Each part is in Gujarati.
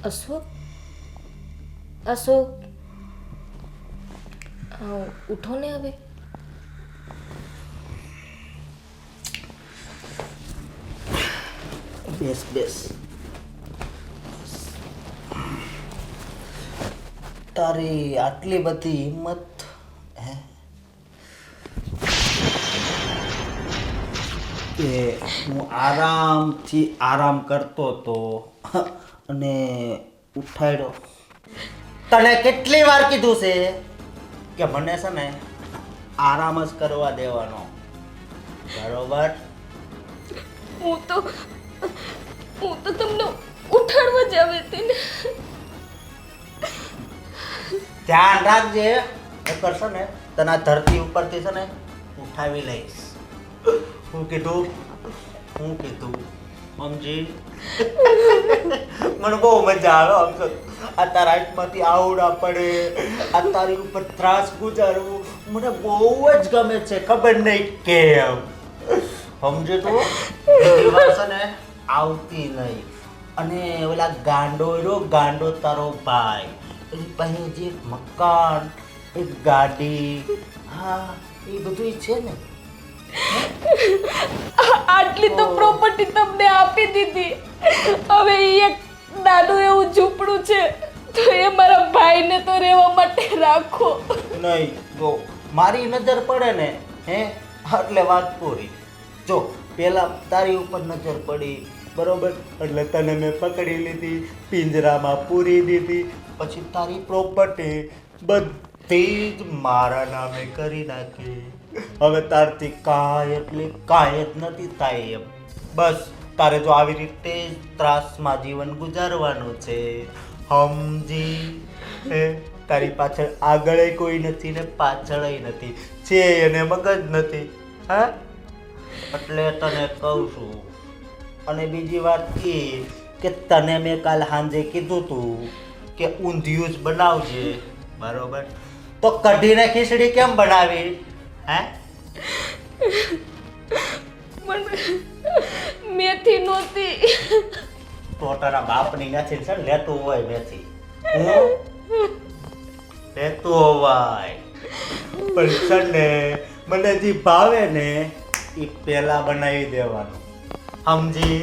અશોક અશોક ઉઠો ને હવે. બેસ બેસ. તારી આટલી બધી હિંમત હે કે હું આરામથી આરામ કરતો હતો અને ઉઠાડ્યો. તને કેટલી વાર કીધું છે કે મને છે ને આરામ જ કરવા દેવાનો, બરોબર? હું તો તમને ઉઠાડવા જ આવી હતી ને. ધ્યાન રાખજે, નકર છે ને તને આ ધરતી ઉપરથી છે ને ઉઠાવી લઈશ. હું કીધું સમજી? મને બહુ મજા આવે આમ તો. આ તારા હાથમાંથી આવડા પડે, આ તારી ઉપર ત્રાસ ગુજારવું મને બહુ જ ગમે છે, ખબર નહીં કેમ. સમજે તું? બીજી વાર છે ને આવતી નહીં. અને ઓલા ગાંડો તારો ભાઈ, એની પાસે જે મકાન, એક ગાડી, હા એ બધું છે ને. આટલી તો પ્રોપર્ટી તમને આપી દીધી. હવે એક નાનું એવું ઝૂંપડું છે તો એ મારા ભાઈને તો રહેવા માટે રાખો. નહીં, જો મારી નજર પડે ને એટલે વાત પૂરી. જો પેલા તારી ઉપર નજર પડી, બરોબર, એટલે તને મેં પકડી લીધી, પિંજરામાં પૂરી દીધી, પછી તારી પ્રોપર્ટી બધી જ મારા નામે કરી નાખી. હવે તારથી કાંઈ એટલે કાંઈ જ નથી થાય એમ. બસ તારે જો આવી રીતે જ ત્રાસમાં જીવન ગુજારવાનું છે, સમજી? તારી પાછળ આગળ કોઈ નથી ને પાછળ નથી, છે એને મગજ નથી. હા, એટલે તને કહું છું. અને બીજી વાત એ કે તને મેં કાલ સાંજે કીધું તું કે ઊંધિયું જ બનાવજે, બરોબર? તો કઢીને ખીચડી કેમ બનાવી? હે? મેથી નહોતી. તો તારા બાપની નથી છે, લેતું હોય મેથી, લેતું હોય. પણ છે ને મને જે ભાવે ને એ પેલા બનાવી દેવાનું, સમજી?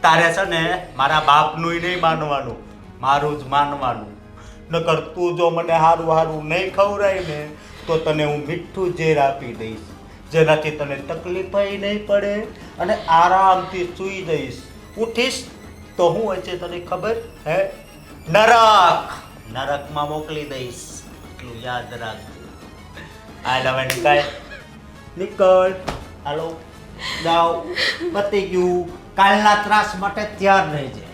તારે છે ને મારા બાપનું નહીં માનવાનું, મારું જ માનવાનું. નકર તું જો મને હારું નહીં ખવડાય ને તો તને હું મીઠું ઝેર આપી દઈશ, જેનાથી તને તકલીફ નહીં પડે અને આરામથી સૂઈ જઈશ. ઉઠીશ તો હું હોય છે તને ખબર હે? નરકમાં મોકલી દઈશ, એટલું યાદ રાખજો. હાલ હવે નીકળ. હાલો જાઓ, પતી ગયું. કાલના ત્રાસ માટે તૈયાર રહેજે.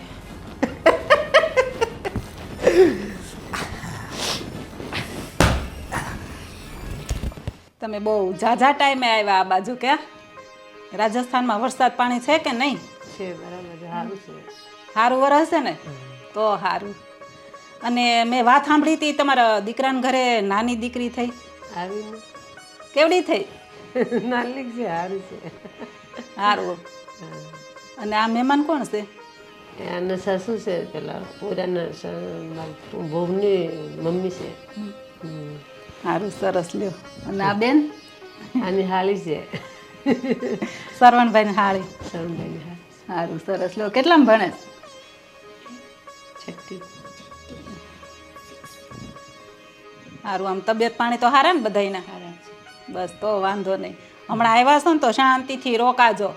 તમે બહુ ઝાઝા ટાઈમે આવ્યા આ બાજુ. કે રાજસ્થાનમાં વરસાદ પાણી છે કે નહીં? છે, બરાબર, સારું છે. સારું વરસ છે ને તો સારું. અને મેં વાત સાંભળી હતી તમારા દીકરાના ઘરે નાની દીકરી થઈ. આવીને કેવડી થઈ? નાની છે, સારું છે. સારું. અને આ મહેમાન કોણ છે? આના સાસુ છે, પેલા પૂરાના બહુની મમ્મી છે. સારું, સરસ. લ્યો. અને આ બેન? આની હાળી છે, સરવણભાઈ હાળી. શરણભાઈની હાળી. સારું, સરસ. લ્યો. કેટલામાં ભણે? છઠ્ઠી. સારું. આમ તબિયત પાણી તો સારા ને બધાયના? સારા છે. બસ તો વાંધો નહીં. હમણાં આવ્યા છો ને તો શાંતિથી રોકાજો.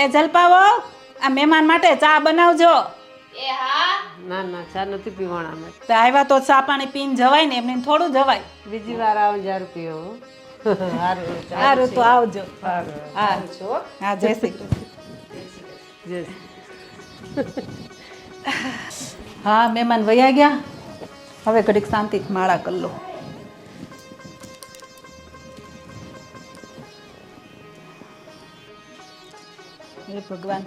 એ જલપાવો, આ મહેમાન માટે ચા બનાવજો. ના ના, ચા નથી પીવાના અમે. તો આવ્યા તો ચા પાણી પીને જવાય ને, એમને થોડું જવાય. બીજી વાર આવો જ્યારે પીવો. સારું, તો આવજો. હા સારું. હા, જય શ્રી કૃષ્ણ. જય હા, મહેમાન વયા ગયા. હવે ઘડીક શાંતિથી માળા કરી લો. હે ભગવાન,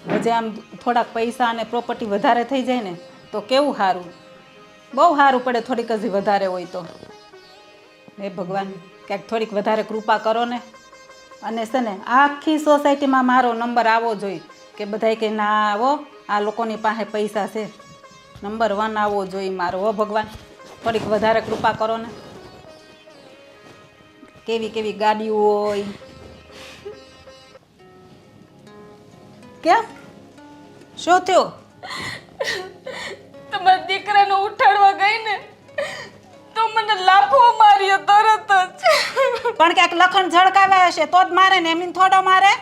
હજી આમ થોડાક પૈસા અને પ્રોપર્ટી વધારે થઈ જાય ને તો કેવું સારું. બહુ સારું પડે થોડીક હજી વધારે હોય તો. હે ભગવાન, ક્યાંક થોડીક વધારે કૃપા કરો ને. અને છે ને આખી સોસાયટીમાં મારો નંબર આવવો જોઈએ કે બધાય કે ના આવો આ લોકોની પાસે પૈસા છે, નંબર 1 આવવો જોઈએ મારો. હો ભગવાન, થોડીક વધારે કૃપા કરો ને. કેવી કેવી ગાડીઓ હોય. કેમ, શું થયું? તમારા દીકરાને ઉઠાડવા ગઈ ને તો મને લાફો માર્યો તરત જ. પણ ક્યાંક લખણ ઝળકાવ્યા હશે તો જ મારે ને, એમ થોડો મારે.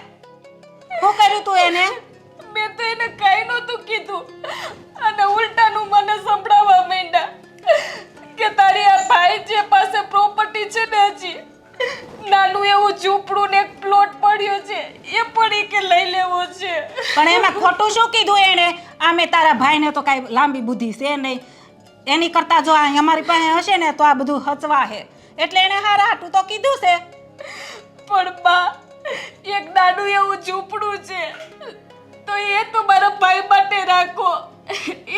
શું કર્યું તું એને? મેં તો એને કઈ નહોતું કીધું અને ઉલટાનું મને સંભળાવવા માંડ્યા કે તારી આ ભાઈ જે પાસે પ્રોપર્ટી છે ને, હજી નાનું એવું ઝૂંપડું ને એક પ્લોટ પડ્યો છે, એ પણ કે લઈ લેવો છે. પણ એમાં ખોટું શું કીધું એણે? આમે તારા ભાઈને તો કાંઈ લાંબી બુદ્ધિ છે નહીં. એની કરતાં જો આ અમારી પાસે હશે ને તો આ બધું હચવા હે, એટલે એને હારા હાટું તો કીધું છે. પણ બા, એક નાનું એવું ઝૂંપડું છે તો એ તો મારા ભાઈ માટે રાખો,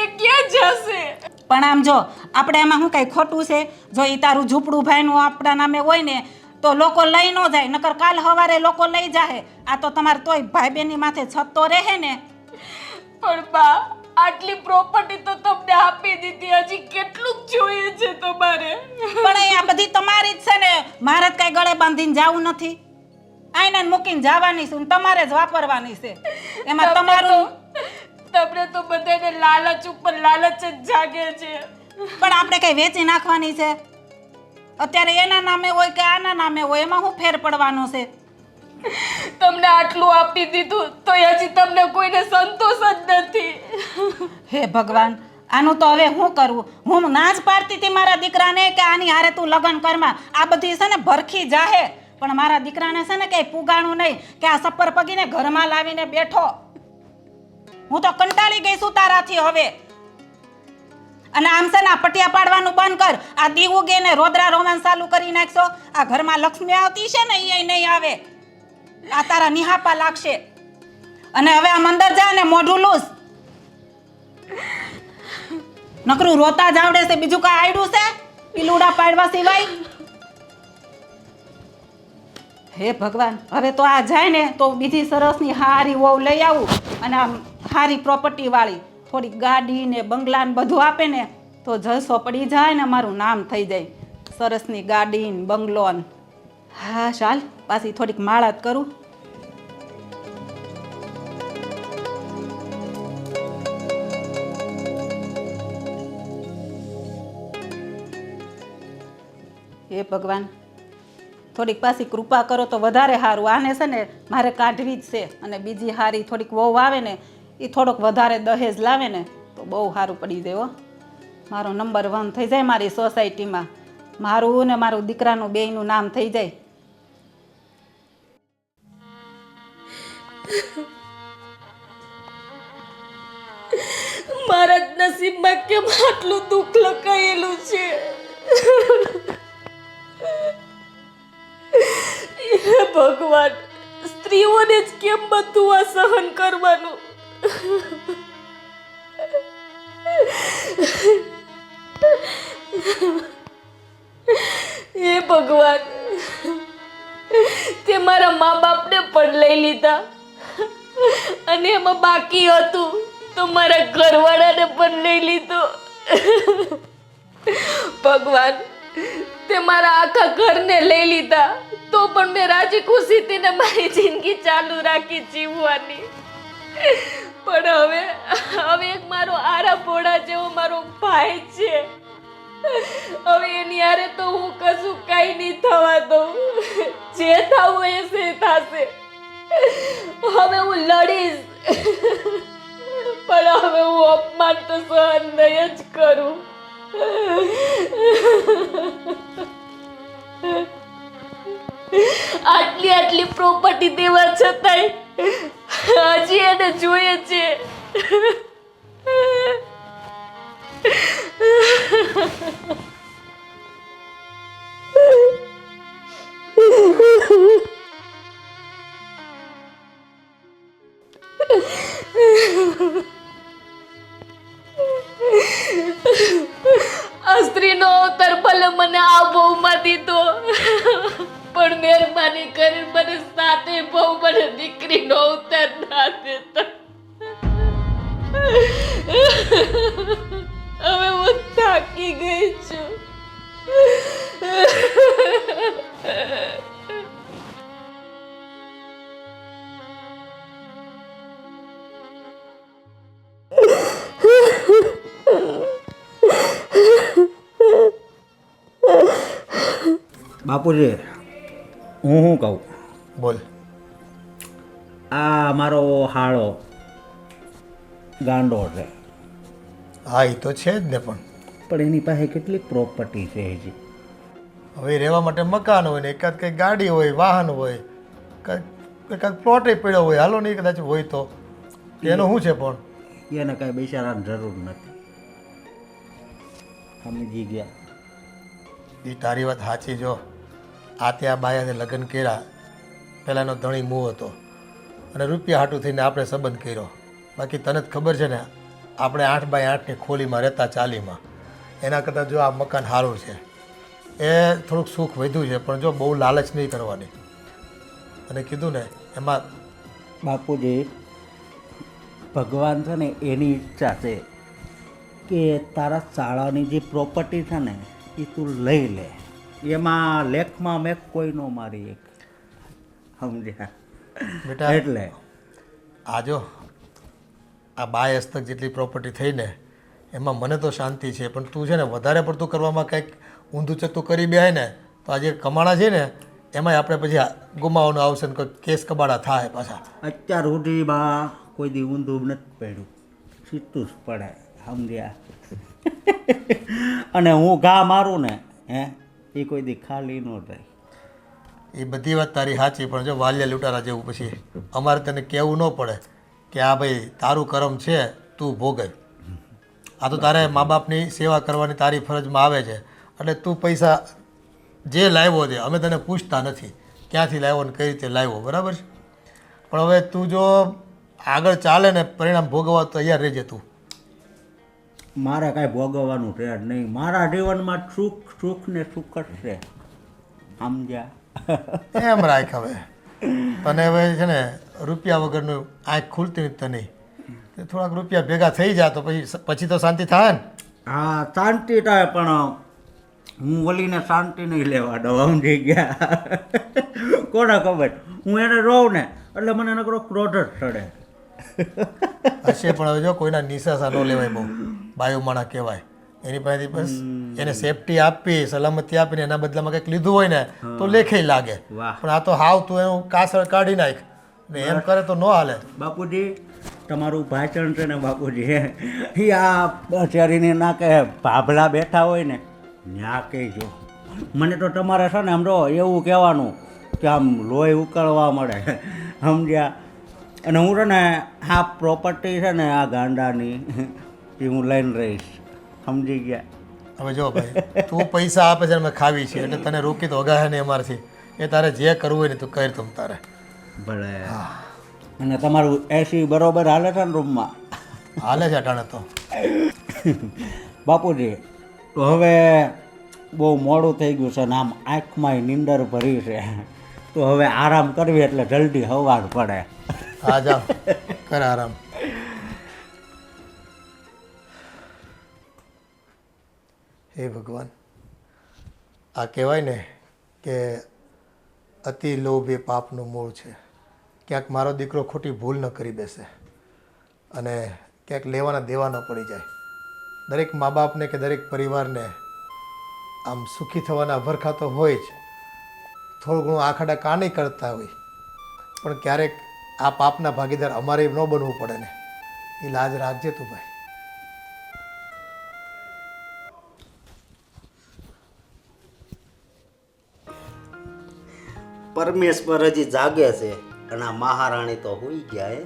એ ક્યાં જશે? પણ આમ જો આપણે એમાં શું કાંઈ ખોટું છે? જો એ તારું ઝૂંપડું ભાઈનું આપણા નામે હોય ને તો લોકો લઈ ન જાય, નકર કાલ સવારે લોકો લઈ જાય. આ તો તમારે તોય ભાઈ બહેનની માથે છત તો રહે ને. પણ બા, આટલી પ્રોપર્ટી તો તમને આપી દીધી, હજી કેટલું જોઈએ છે તમારે? પણ એ આ બધી તમારી જ છે ને, મારે જ કાંઈ ગળે બાંધીને જાવું નથી. આઈને મૂકીને જવાની છું, તમારે જ વાપરવાની છે. એમાં તમારું તમને તો બધાને લાલચ ઉપર લાલચ જ જાગે છે. પણ આપણે કઈ વેચી નાખવાની છે? અત્યારે એના નામે હોય કે આના નામે હોય, એમાં શું ફેર પડવાનો છે? તમને આટલું આપી દીધું તો હજી તમને કોઈને સંતોષ જ નથી. હે ભગવાન, આનું તો હવે શું કરવું? હું ના જ પાડતી હતી મારા દીકરાને કે આની હારે તું લગ્ન કરમાં. આ બધી છે ને ભરખી જાહે, પણ મારા દીકરાને છે ને કઈ પુગાણું નહીં કે આ સપર પગીને ઘરમાં લાવીને બેઠો. હું તો કંટાળી ગઈ છું તારાથી હવે. અને આમ છે ને આ પટિયા પાડવાનું બંધ કર. આ દીવું ગે ને રોદરા રોમાન્સ ચાલુ કરી નાખશો. આ ઘરમાં લક્ષ્મી આવતી છે ને એ નહીં આવે. આ તારા નિહાપા લાગશે. અને હવે આમ અંદર જા ને મોઢું લૂસ. નકરું રોતા જ આવડે છે, બીજું કાંઈ આયડું છે પીલુડા પાડવા સિવાય? હે ભગવાન, હવે તો આ જાય ને તો બીજી સરસની હારી વહુ લઈ આવું અને આમ હારી પ્રોપર્ટી વાળી થોડી ગાડી ને બંગલા ને બધું આપે ને તો જલસો પડી જાય ને મારું નામ થઈ જાય. સરસની ગાડી ને બંગલો ને. હા ચાલ, પાછી થોડીક માળા જ કરું. હે ભગવાન, થોડીક પાછી કૃપા કરો તો વધારે સારું. આને છે ને મારે કાઢવી જ છે. અને બીજી હારી થોડીક વહુ આવે ને એ થોડોક વધારે દહેજ લાવે ને તો બહુ સારું પડી જાય. મારો નંબર 1 થઈ જાય મારી સોસાયટીમાં. મારું ને મારું દીકરાનું બેયનું નામ થઈ જાય. મારા જ નસીબમાં કેમ આટલું દુઃખ લખાયેલું છે? હે ભગવાન, સ્ત્રીઓને જ કેમ બધું આ સહન કરવાનું? હે ભગવાન, તે મારા મા બાપને પણ લઈ લીધા અને એમાં બાકી હતું તો મારા ઘરવાળાને પણ લઈ લીધો. ભગવાન, તે મારા આખા ઘરને લઈ લીધા તો પણ મેં રાજી ખુશીથી ને મારી જિંદગી ચાલુ રાખી જીવવાની. પણ હવે એક મારો આરા ભોળા જેવો મારો ભાઈ છે. હવે એની હારે તો હું કશું કાંઈ નહીં થવા દઉં. જે થવું એ છે થશે. હવે હું લડીશ, પણ હવે હું અપમાન તો સહન નહીં જ કરું. આટલી પ્રોપર્ટી દેવા છતાંય હજી એને જોઈએ છે. આ સ્ત્રીનો અવતાર ભલે મને આ બહુમાં દીધો, પણ મહેરબાની કરી મને સાથે બહુ મને દીકરીનો અવતાર ના દેતા. હવે હું થાકી ગઈ છું. બાપુજી હું શું કહું, બોલ. આ મારો હાળો ગાંડો છે, હા એ તો છે જ ને, પણ એની પાસે કેટલી પ્રોપર્ટી છે હજી. હવે રહેવા માટે મકાન હોય ને એકાદ કંઈક ગાડી હોય, વાહન હોય, એકાદ પ્લોટે પડ્યો હોય, હાલો નહીં કદાચ હોય તો એનું શું છે? પણ એને કાંઈ બિચારાની જરૂર નથી. સમજી ગયા? એ તારી વાત સાચી. જો આ ત્યાં બાયાને લગ્ન કર્યા, પહેલાંનો ધણી મું હતો અને રૂપિયા હાટું થઈને આપણે સંબંધ કર્યો. બાકી તને જ ખબર છે ને, આપણે 8x8ની ખોલીમાં રહેતા ચાલીમાં. એના કરતાં જો આ મકાન સારું છે, એ થોડુંક સુખ વધ્યું છે, પણ જો બહુ લાલચ નહીં કરવાની. અને કીધું ને એમાં બાપુજી, ભગવાન છે ને એની ઈચ્છા છે કે તારા શાળાની જે પ્રોપર્ટી છે ને એ તું લઈ લે. એમાં લેખમાં મેં કોઈ નો મારી એક, સમજ્યા? બેટા એટલે આ જો આ 2 હસ્તક જેટલી પ્રોપર્ટી થઈને એમાં મને તો શાંતિ છે, પણ તું છે ને વધારે પડતું કરવામાં કંઈક ઊંધું ચતું કરી બેહાય ને તો આ જે કમાણા છે ને એમાંય આપણે પછી ગુમાવવાનું આવશે ને કોઈ કેસ કબાડા થાય પાછા. અત્યાર સુધીમાં કોઈ દી ઊંધું નથી પડ્યું, સીધું જ પડે, સમજ્યા? અને હું ઘા મારું ને એ કોઈ દી ખાલી ન થાય. એ બધી વાત તારી સાચી, પણ જો વાલિયા લૂંટારા જેવું પછી અમારે તને કહેવું ન પડે કે આ ભાઈ તારું કરમ છે, તું ભોગવ. આ તો તારે મા બાપની સેવા કરવાની તારી ફરજમાં આવે છે, એટલે તું પૈસા જે લાવ્યો છે અમે તને પૂછતા નથી ક્યાંથી લાવ્યો ને કઈ રીતે લાવ્યો, બરાબર છે? પણ હવે તું જો આગળ ચાલે ને પરિણામ ભોગવવા તૈયાર રહેજે તું. મારે કાંઈ ભોગવવાનું છે જ નહીં. મારા જીવનમાં સુખ સુખ ને સુખ જ છે, સમજ્યા? એમ રાખ. હવે તને હવે છે ને રૂપિયા વગરનું આંખ ખુલતી નથી તને. થોડાક રૂપિયા ભેગા થઈ જાય તો પછી તો શાંતિ થાય ને. હા, શાંતિ થાય, પણ હું ઓલીને શાંતિ નહીં લેવા દઉં, સમજી ગયા? કોને ખબર, હું એને રહું ને એટલે મને નકરો ક્રોધ જ ચડે. હશે પણ હવે જો કોઈના નિશાસા ન લેવાય, બહુ બાયો માણા કહેવાય. એની પાસેથી બસ એને સેફટી આપી, સલામતી આપીને એના બદલામાં કંઈક લીધું હોય ને તો લેખે લાગે. વાહ. પણ આ તો હાવ તું એનું કાસળ કાઢી નાખ ને એમ કરે તો ન હાલે. બાપુજી, તમારું ભાષણ છે ને બાપુજી, એ આ શેરીની નાકે ભાભલા બેઠા હોય ને ત્યાં કહેજો. મને તો તમારે છે ને આમ જો એવું કહેવાનું કે આમ લોહી ઉકળવા મળે, સમજ્યા? અને હું છે ને આ પ્રોપર્ટી છે ને આ ગાંડાની એ હું લઈને રહીશ, સમજી ગયા? હવે જો ભાઈ, તું પૈસા આપે છે અમે ખાવી છે એટલે તને રોકી તો અગાહે નહીં અમારથી. એ તારે જે કરવું હોય ને તું કર તમ તારે. ભલે. અને તમારું એસી બરોબર હાલે છે ને રૂમમાં? હાલે છે અટાણે તો. બાપુજી, તો હવે બહુ મોડું થઈ ગયું છે ને આમ આંખમાં નીંદર ભરી છે, તો હવે આરામ કરવી એટલે જલ્દી સવાર પડે. હા જાઓ, કર આરામ. હે ભગવાન, આ કહેવાય ને કે અતિ લોભ એ પાપનું મૂળ છે. ક્યાંક મારો દીકરો ખોટી ભૂલ ન કરી બેસે અને ક્યાંક લેવાના દેવા ન પડી જાય. દરેક મા બાપને કે દરેક પરિવારને આમ સુખી થવાના અભરખા તો હોય જ, થોડું ઘણું આખાડા કાની કરતા હોય, પણ ક્યારેક આ પાપના ભાગીદાર અમારે ન બનવું પડે ને, એ લાજ રાખજે તું ભાઈ. પરમેશ્વર હજી જાગે છે અને આ મહારાણી તો હોઈ ગયા.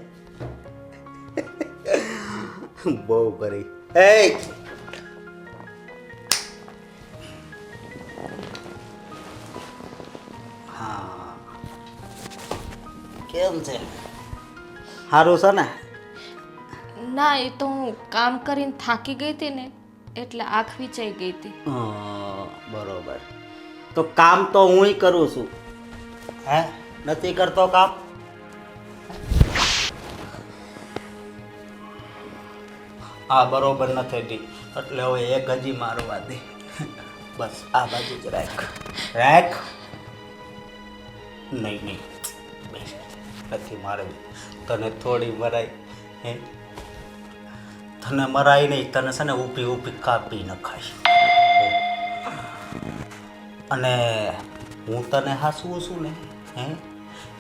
બહુ કરી. હા, કેમ છે? સારું છે ને? ના, એ તો હું કામ કરીને થાકી ગઈ હતી ને એટલે આંખ વિચાઈ ગઈ હતી. બરોબર. તો કામ તો હું કરું છું. હે, નથી કરતો કામ? આ બરોબર નથી થતી એટલે હવે એક હજી મારવા દે. બસ આ બાજુ જ રાખ. નહીં બેસ, નથી મારવી. તને થોડી મરાય હે? તને મરાય નહીં, તને છે ને ઊભી ઊભી કાપી નખાય. અને હું તને હાસવું છું ને હે,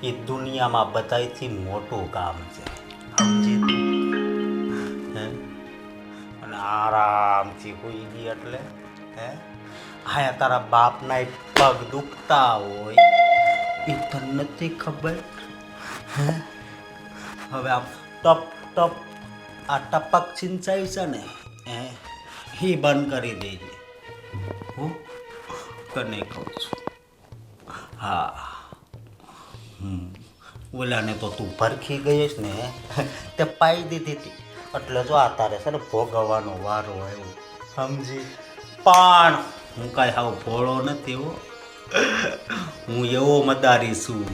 એ દુનિયામાં બધાયથી મોટું ગામ છે, સમજી તું? હે? અને આરામથી હોઈ ગઈ એટલે હે, હા તારા બાપના પગ દુખતા હોય એ તને નથી ખબર હે? હવે આમ ટપ ટપ આ ટપક સિંચાઈ છે ને હે, એ બંધ કરી દેજે. હું તને કહું છું. હા ઓલાને તો તું ભરખી ગઈશ ને તે પાઈ દીધી હતી એટલે જો આ તારે છે ને ભોગવવાનો વારો આવ્યો, સમજી? પણ હું કાંઈ હાવ ભોળો નથી હો. હું એવો મદારી છું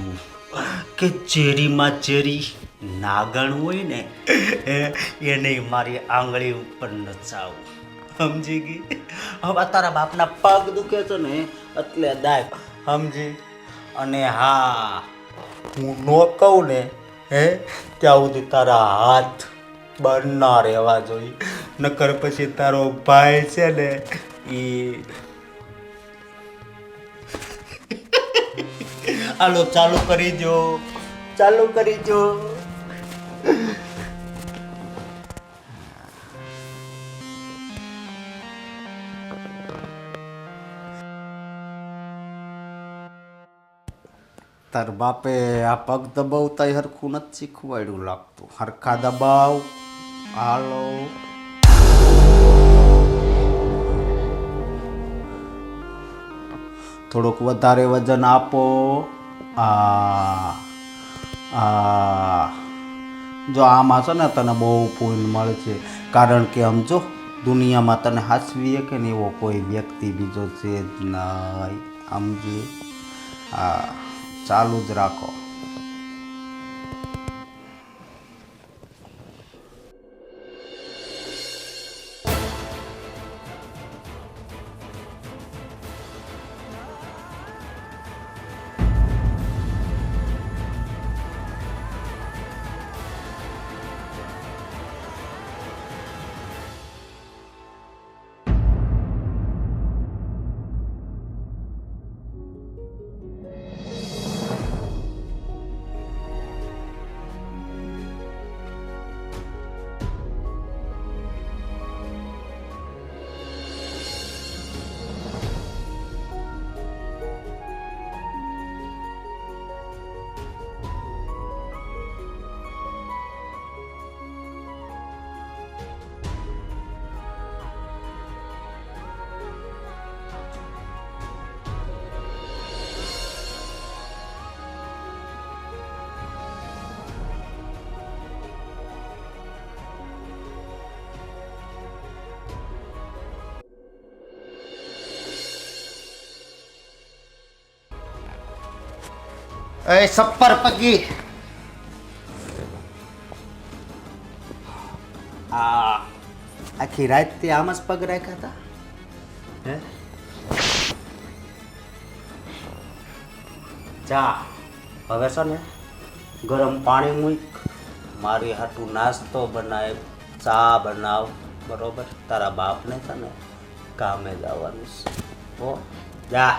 કે ચેરીમાં ચેરી નાગણ હોય ને એને મારી આંગળી ઉપર નચાવું, સમજી ગઈ? હવે તારા બાપના પગ દુખે છે ને એટલે દાય, સમજી? અને હા હું નો કહું ને હે ત્યાં સુધી તારા હાથ બંધ ના રહેવા જોઈએ, નકર પછી તારો ભાઈ છે ને એ હાલો ચાલુ કરી દો. તાર બાપે આ પગ દબાવતા હરખું નથી શીખવાડ્યું લાગતું. હરખા દબાવ. હાલો થોડુંક વધારે વજન આપો. જો આમાં છે ને તને બહુ પુણ્ય મળશે, કારણ કે આમ જો દુનિયામાં તને હાસવી કે ને એવો કોઈ વ્યક્તિ બીજો છે જ નહીં, સમજી? હા ચાલુ જ રાખો. એ સપ્પર પગી આખી રાત તે આમ જ પગ રાખ્યા હતા હે? જા હવે છે ને ગરમ પાણી મૂક, મારી હાટું નાસ્તો બનાવ, ચા બનાવ, બરોબર? તારા બાપને છે ને કામે જવાનું છે હો. જા.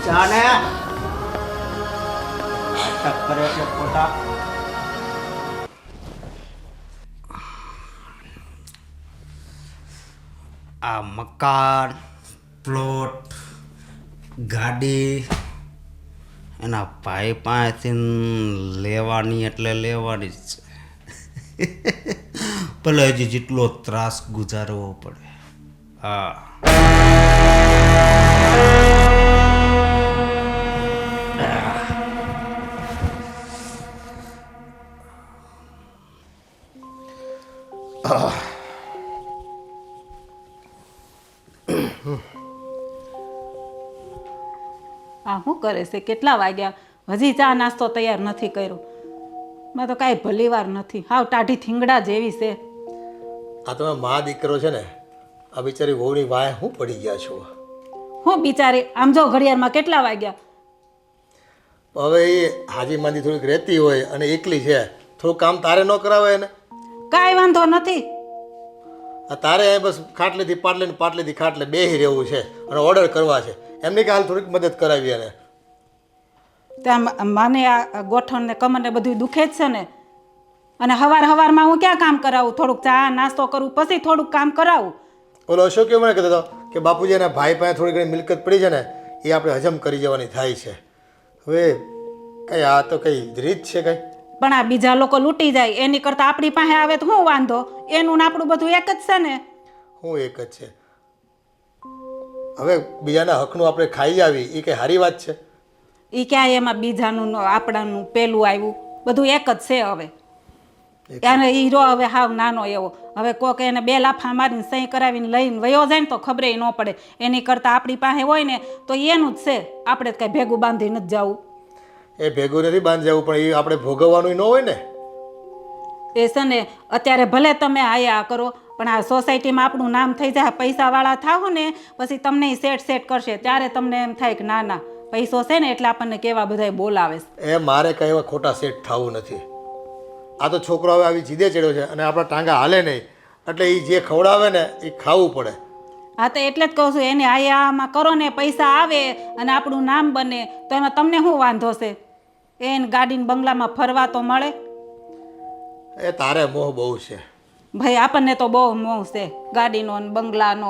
જાને નાટક કરે છે ખોટા. આ મકાન, પ્લોટ, ગાડી એના ભાઈ પાસેથી લેવાની એટલે લેવાની જ છે. ભલે હજી જેટલો ત્રાસ ગુજારવો પડે. હા આ શું કરે છે? કેટલા વાગ્યા? હજી ચા નાસ્તો તૈયાર નથી કર્યો. મેં તો કાંઈ ભલી વાર નથી. હાવ ટાઢી થીંગડા જેવી છે. આ તમે મા દીકરો છે ને, આ બિચારી વહુની વાય હું પડી ગયા છો. હું બિચારી, આમ જો ઘડિયાળમાં કેટલા વાગ્યા? હવે એ હાજી માંદી થોડીક રહેતી હોય અને એકલી છે, થોડું કામ તારે ન કરાવે ને? કાંઈ વાંધો નથી. આ તારે અહીં બસ ખાટલેથી પાટલે ને પાટલેથી ખાટલે બેહી રહેવું છે અને ઓર્ડર કરવા છે. એમની કે હાલ થોડીક મદદ કરાવી એને. ત્યાં મને આ ગોઠણ ને કમર ને બધું દુખે જ છે ને. અને હવારમાં હું ક્યાં કામ કરાવું? થોડુંક ચા નાસ્તો કરું પછી થોડુંક કામ કરાવું. ઓલો અશોક મને કહેતો હતો કે બાપુજી એના ભાઈ પાસે થોડી ઘણી મિલકત પડી છે ને, એ આપણે હજમ કરી જવાની થાય છે. હવે કઈ આ તો કઈ રીત છે કઈ? પણ આ બીજા લોકો લૂંટી જાય એની કરતાં આપણી પાસે આવે તો શું વાંધો? એનું ને આપણું બધું એક જ છે ને. હું એક જ છે. હવે બીજાના હકનું આપણે ખાઈ આવી એ કઈ સારી વાત છે? એ ક્યાં એમાં બીજાનું આપણાનું પેલું આવ્યું? બધું એક જ છે હવે. એને હીરો હવે હાવ નાનો એવો. હવે કોક એને 2 લાફા મારીને સહી કરાવીને લઈને વયો જાય ને તો ખબરે ન પડે. એની કરતાં આપણી પાસે હોય ને તો એનું જ છે. આપણે કઈ ભેગું બાંધી નથી જવું. એ ભેગું નથી બાંધી જવું, પણ એ આપણે ભોગવવાનું ન હોય ને. એ છે ને અત્યારે ભલે તમે આયા કરો પણ આ સોસાયટીમાં આપણું નામ થઈ જાય, પૈસાવાળા થાવ ને પછી તમને સેટ કરશે. ત્યારે તમને એમ થાય કે ના ના પૈસો છે ને એટલે આપણને કેવા બધાય બોલાવે છે. એ મારે કઈ એવા ખોટા સેટ થવું નથી. આ તો છોકરો હવે આવી જીદે ચડ્યો છે અને આપણા ટાંગા હાલે નહીં, એટલે એ જે ખવડાવે ને એ ખાવું પડે. હા તો એટલે જ કહું છું એને આયામાં કરો ને, પૈસા આવે અને આપણું નામ બને તો એમાં તમને શું વાંધો છે? એને ગાડીને બંગલામાં ફરવા તો મળે. એ તારે મોહ બહુ છે ભાઈ, આપણને તો બહુ મોહ છે ગાડીનો ને બંગલાનો.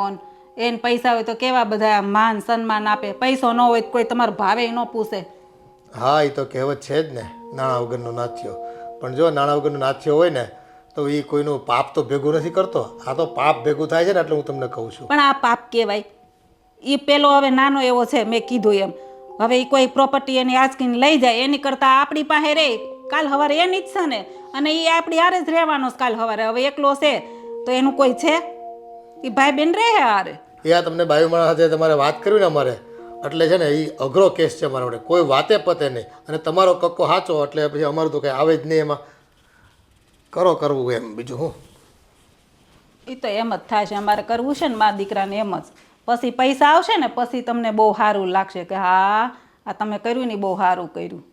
એને પૈસા હોય તો કેવા બધા માન સન્માન આપે. પૈસો ન હોય તો કોઈ તમારો ભાવે ન પૂછે. હા, એ તો કહેવત છે જ ને, નાણાં વગરનો નાથ્યો. પણ જો નાણાં વગરનો નાથ્યો હોય ને તો એ કોઈનું પાપ તો ભેગું નથી કરતો. આ તો પાપ ભેગું થાય છે ને એટલે હું તમને કહું છું. પણ આ પાપ કહેવાય? એ પેલો હવે નાનો એવો છે, મેં કીધું એમ. હવે એ કોઈ પ્રોપર્ટી એની આંચકીને લઈ જાય એની કરતાં આપણી પાસે રહે. કાલ સવારે એની જ છે ને, અને એ આપણી હારે જ રહેવાનો કાલ સવારે. હવે એકલો છે તો એનું કોઈ છે? એ ભાઈ બેન રહે હારે. એ આ તમને બાયુ માણસ સાથે તમારે વાત કરવી ને અમારે, એટલે છે ને એ અઘરો કેસ છે મારા માટે. કોઈ વાતે પતે નહીં અને તમારો કક્કો સાચો એટલે પછી અમારું તો કંઈ આવે જ નહીં. એમાં કરો કરવું એમ, બીજું હું. એ તો એમ જ થાય છે. અમારે કરવું છે ને મારા દીકરાને એમ જ. પછી પૈસા આવશે ને પછી તમને બહુ સારું લાગશે કે હા આ તમે કર્યું ને બહુ સારું કર્યું.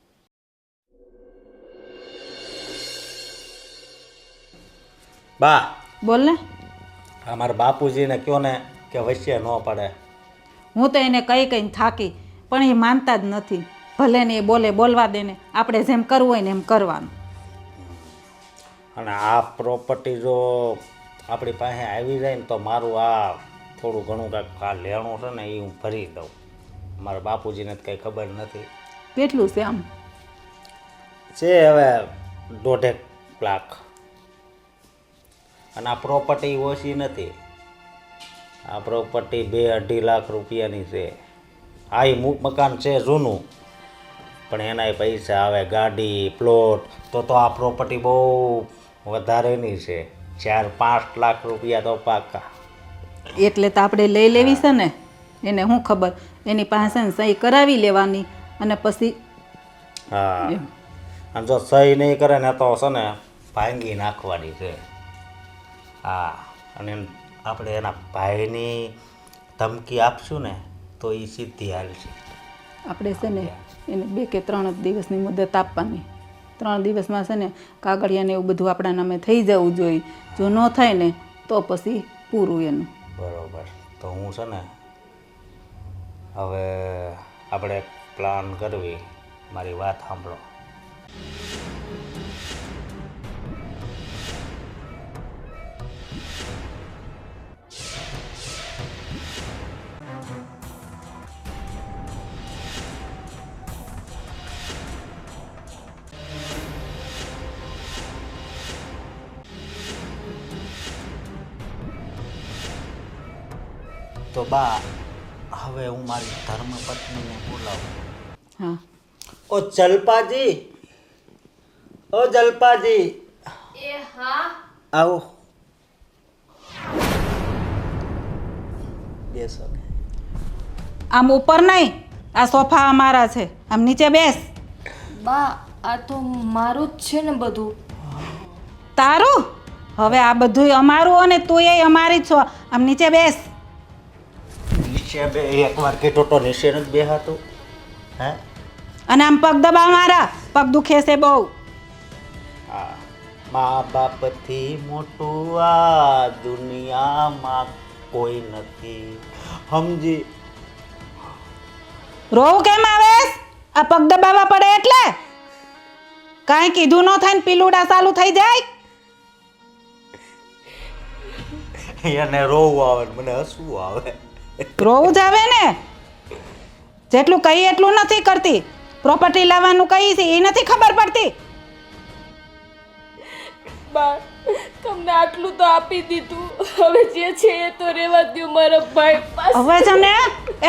બા, બોલ ને. અમારા બાપુજીને કયો ને કે વચ્ચે ન પડે. હું તો એને કહીને થાકી પણ એ માનતા જ નથી. ભલે ને એ બોલવા દે ને, આપણે જેમ કરવું હોય ને એમ કરવાનું. અને આ પ્રોપર્ટી જો આપણી પાસે આવી જાય ને તો મારું આ થોડું ઘણું કાંઈક આ લેણું છે ને એ હું ભરી દઉં. મારા બાપુજીને તો કંઈ ખબર નથી. કેટલું છે આમ? છે હવે 1.5 લાખ. અને આ પ્રોપર્ટી ઓછી નથી. આ પ્રોપર્ટી 2-2.5 લાખ રૂપિયાની છે. આ એ મકાન છે જૂનું, પણ એના પૈસા આવે, ગાડી પ્લોટ, તો આ પ્રોપર્ટી બહુ વધારેની છે. 4-5 લાખ રૂપિયા તો પાકા. એટલે તો આપણે લઈ લેવી છે ને. એને શું ખબર, એની પાસે ને સહી કરાવી લેવાની અને પછી. હા, અને જો સહી નહીં કરે ને તો છે ને ભાંગી નાખવાની છે. હા, અને આપણે એના ભાઈની ધમકી આપશું ને તો એ સીધી હાલશે. આપણે છે ને એને 2 કે 3 દિવસની મુદત આપવાની. 3 દિવસમાં છે ને કાગળિયાને એવું બધું આપણા નામે થઈ જવું જોઈએ. જો ન થાય ને તો પછી પૂરું એનું. બરોબર. તો હું છે ને હવે આપણે પ્લાન કરવી. મારી વાત સાંભળો. તો બા, હવે હું મારી ધર્મપત્નીને બોલાવું. હા. ઓ જલપાજી, ઓ જલપાજી. એ હા. આવો, બેસો. આમ ઉપર નહીં, આ સોફા અમારા છે, આમ નીચે બેસ. બા આ તો મારું જ છે ને બધું. તારું? હવે આ બધું અમારું અને તું એ અમારી જ છો. આમ નીચે બેસ. નીચે બે એકવાર કીધું તો નીચે નથી બેહાતું. હે અને આમ પગ દબાવ મારા, પગ દુખે છે બહુ. હા, મા બાપથી મોટું આ દુનિયામાં કોઈ નથી. સમજી? રોવું કેમ આવેસ? આ પગ દબાવવા પડે એટલે કાંઈ કીધું ન થાય ને પીલુડા ચાલુ થઈ જાય. એને રોવું આવે ને મને હસવું આવે. રોવું જ આવે ને. જેટલું કહી એટલું નથી કરતી. પ્રોપર્ટી લાવવાનું કહી છે એ નથી ખબર પડતી. બા તમને આટલું તો આપી દીધું, હવે જે છે એ તો રહેવા દ્યો મારા ભાઈ પાસે. હવે છે ને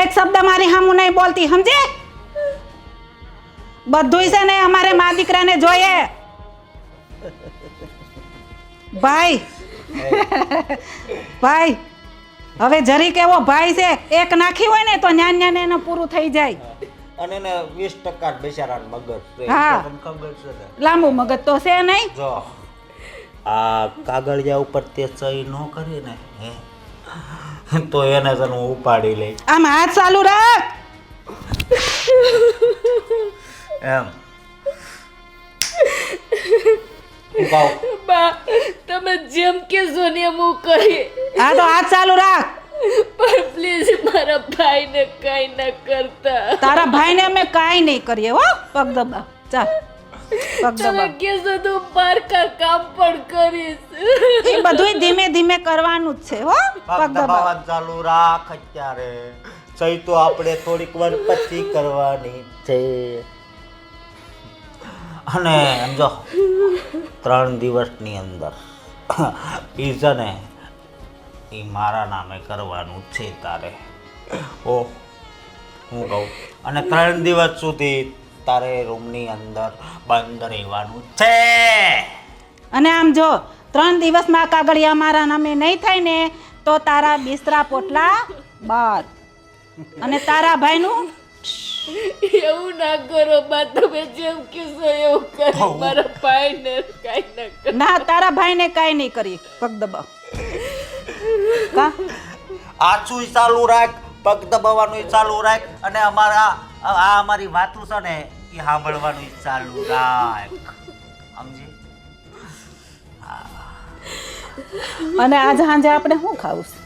એક શબ્દ મારી સામું નહીં બોલતી, સમજે? બધુંય છે ને અમારે મા દીકરાને જોઈએ. ભાઈ ભાઈ હવે જરીક એવો ભાઈ છે, એક નાખી હોય ને તો ન્યાન ન્યાન એને પૂરું થઈ જાય. અને એને 20% બિચારાને મગજ છે. હા. તમને ખબર છે ને? લાંબુ મગજ તો છે નહીં. જો આ કાગળિયા ઉપર તે સહી ન કરી ને હે તો એને જ હું ઉપાડી લઈ. આમ હાથ ચાલુ રાખ. એમ હું કહું બા તમે જેમ કહેશો ને એમ હું કરી. હા તો હાથ ચાલુ રાખ. પણ પ્લીઝ મારા ભાઈને કાંઈ ન કરતા. તારા ભાઈને અમે કાંઈ નહીં કરીએ હો. પગ દબા, ચાલ પગ તમે દબા. કહેશો તો પારકા કામ પણ કરીશ. એ બધુંય ધીમે ધીમે કરવાનું જ છે હો. પગ દબા. દબાવવાનું ચાલુ રાખ અત્યારે. સહી તો આપણે થોડીક વાર પછી કરવાની છે. અને સમજો 3 દિવસની અંદર ઈ છે ને એ મારા નામે કરવાનું છે તારે. ઓ હું કહું, અને 3 દિવસ સુધી તારે રૂમની અંદર બંધ રહેવાનું છે. અને આમ જો 3 દિવસમાં કાગળિયા મારા નામે નહીં થાય ને તો તારા બિસ્તરા પોટલા બાર. અને તારા ભાઈનું એવું ના કરો બા, તમે જેમ કહેશો એવું કરી. મારા ભાઈને કાંઈ ન કરો. ના, તારા ભાઈને કાંઈ નહીં કરી. પગ દબાવ. કા આછું ચાલુ રાખ, પગ દબાવવાનું ચાલુ રાખ, અને અમારી વાતું છે ને એ સાંભળવાનું ચાલુ રાખ. સમજી? અને આજ સાંજે આપણે શું ખાવું છે?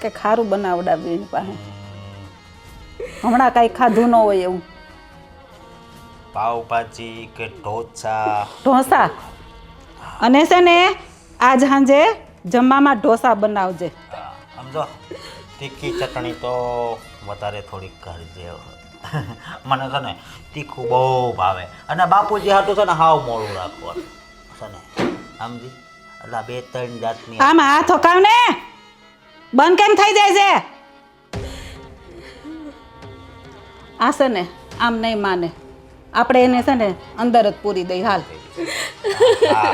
કે ખારું બનાવડાવ્યું એની પાસે. હમણાં કાંઈ ખાધું ન હોય એવું. પાવભાજી કે ઢોસા? ઢોસા. અને છે ને આજ સાંજે જમવામાં ઢોસા બનાવજે. સમજો, તીખી ચટણી તો વધારે થોડીક કરજે. મને છે ને તીખું બહુ ભાવે. અને બાપુજી હાટું છે ને હાવ મોડું રાખવાનું છે ને. સમજી? એટલે 2-3 જાતની. આમ હાથ હકાવ ને. બંધ કેમ થઈ જાય છે? આ છે ને આમ નહીં માને. આપણે એને છે ને અંદર જ પૂરી દઈ. હાલ હા.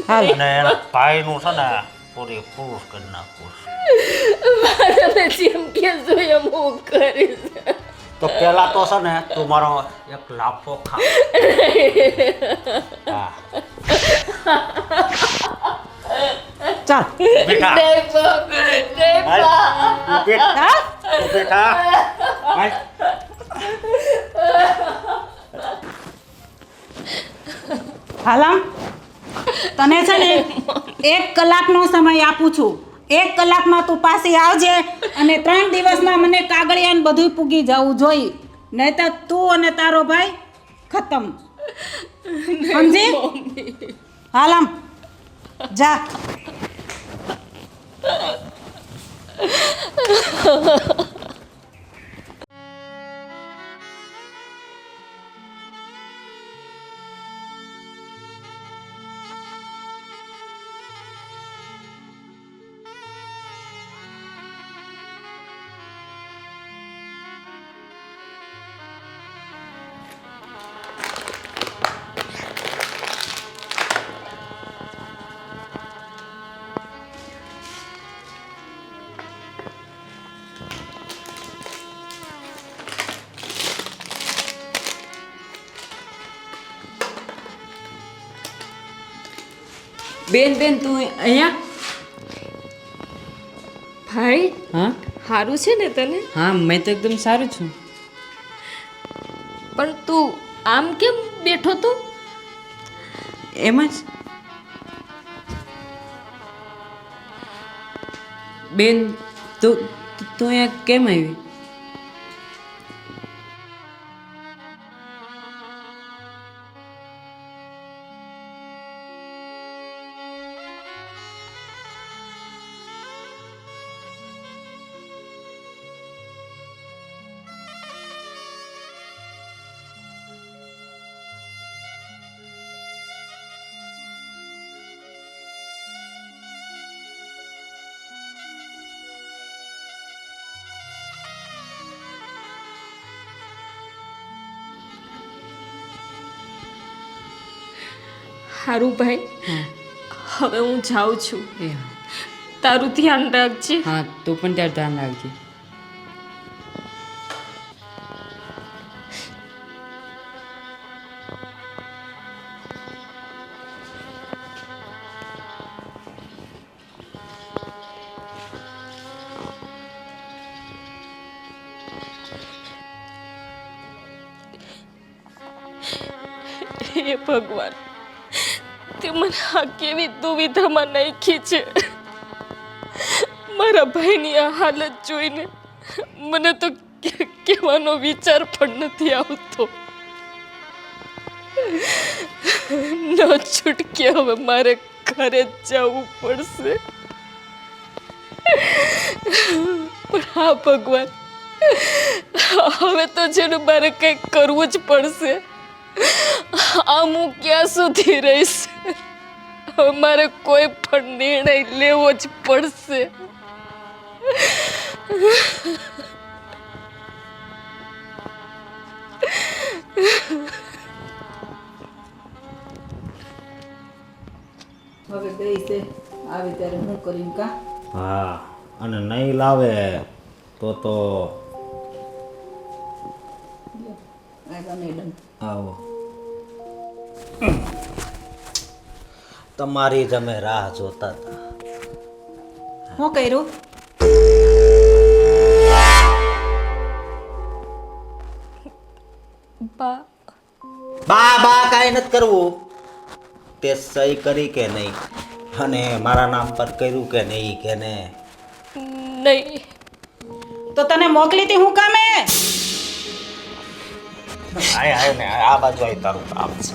હાલ. અને એના ભાઈનું છે ને પૂરી પુરુષ કરી નાખવું. તમે જેમ કહેશો એમ હું કરીશ. તો પેલા તો છે ને તું મારો એક લાફો ખા. હા. ચાલ. બેટા નહીં બા, નહીં હાલ. બા. તું બેઠ. હા? તું બેઠા. હાલ. હાલામ તને છે ને 1 કલાકનો સમય આપું છું. 1 કલાકમાં તું પાછી આવજે અને 3 દિવસમાં મને કાગળિયાને બધું પૂગી જવું જોઈએ. નહીં તો તું અને તારો ભાઈ ખતમ. સમજી? હાલામ જા. બેન બેન તું અહીંયા ભાઈ હા સારું છે ને તને? હા મેં તો એકદમ સારું છું. પણ તું આમ કેમ બેઠો તો? એમ જ બેન તું તું અહીંયા કેમ આવી? સારું ભાઈ, હવે હું જાઉં છું. એ હા. તારું ધ્યાન રાખજે. હા તું પણ ત્યારે ધ્યાન રાખજે. હે ભગવાન, તે મને આ કેવી દુવિધામાં નાખી છે. મારા ભાઈની આ હાલત જોઈને મને તો કહેવાનો વિચાર પણ નથી આવતો. ન છૂટકે હવે મારે ઘરે જ જવું પડશે. પણ હા ભગવાન, હવે તો જેનું મારે કંઈક કરવું જ પડશે. આમ હું ક્યાં સુધી રહીશ? હવે મારે કોઈ પણ નિર્ણય લેવો જ પડશે. હવે ગઈ છે આવી ત્યારે હું કરીને કા હા, અને નહીં લાવે તો આગળ મેડમ આવો. તમારી જ અમે રાહ જોતા હતા. હું કર્યું? બા, બા બા કાંઈ નથી કરવું. તે સહી કરી કે નહીં, અને મારા નામ પર કર્યું કે નહીં કે ને? નહીં. તો તને મોકલી હતી હું કામે? આય ને આ બાજુ આય, તારું કામ છે.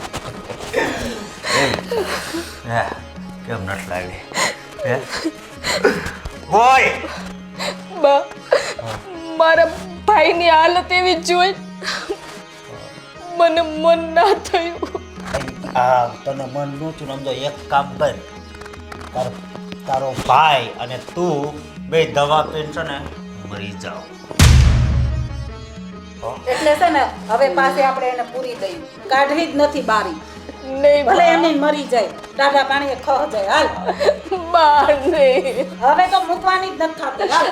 હે, કેમ નથી લાવી? હે હોય બા, મારા ભાઈની હાલત એવી જોઈ મને મન ના થયું. આ તને મન નું સમજો. એક કામ કર, તારો ભાઈ અને તું બે દવા પીને છે ને મરી જાઓ. એટલે છે ને હવે પાસે આપણે એને પૂરી દઈ કાઢવી જ નથી બારી. નહીં ભલે બા. એમની મરી જાય, ટાઢા પાણીએ ખહ જાય. હાલ બા, નહીં. હવે તો મૂકવાની જ નથી થતી. હાલ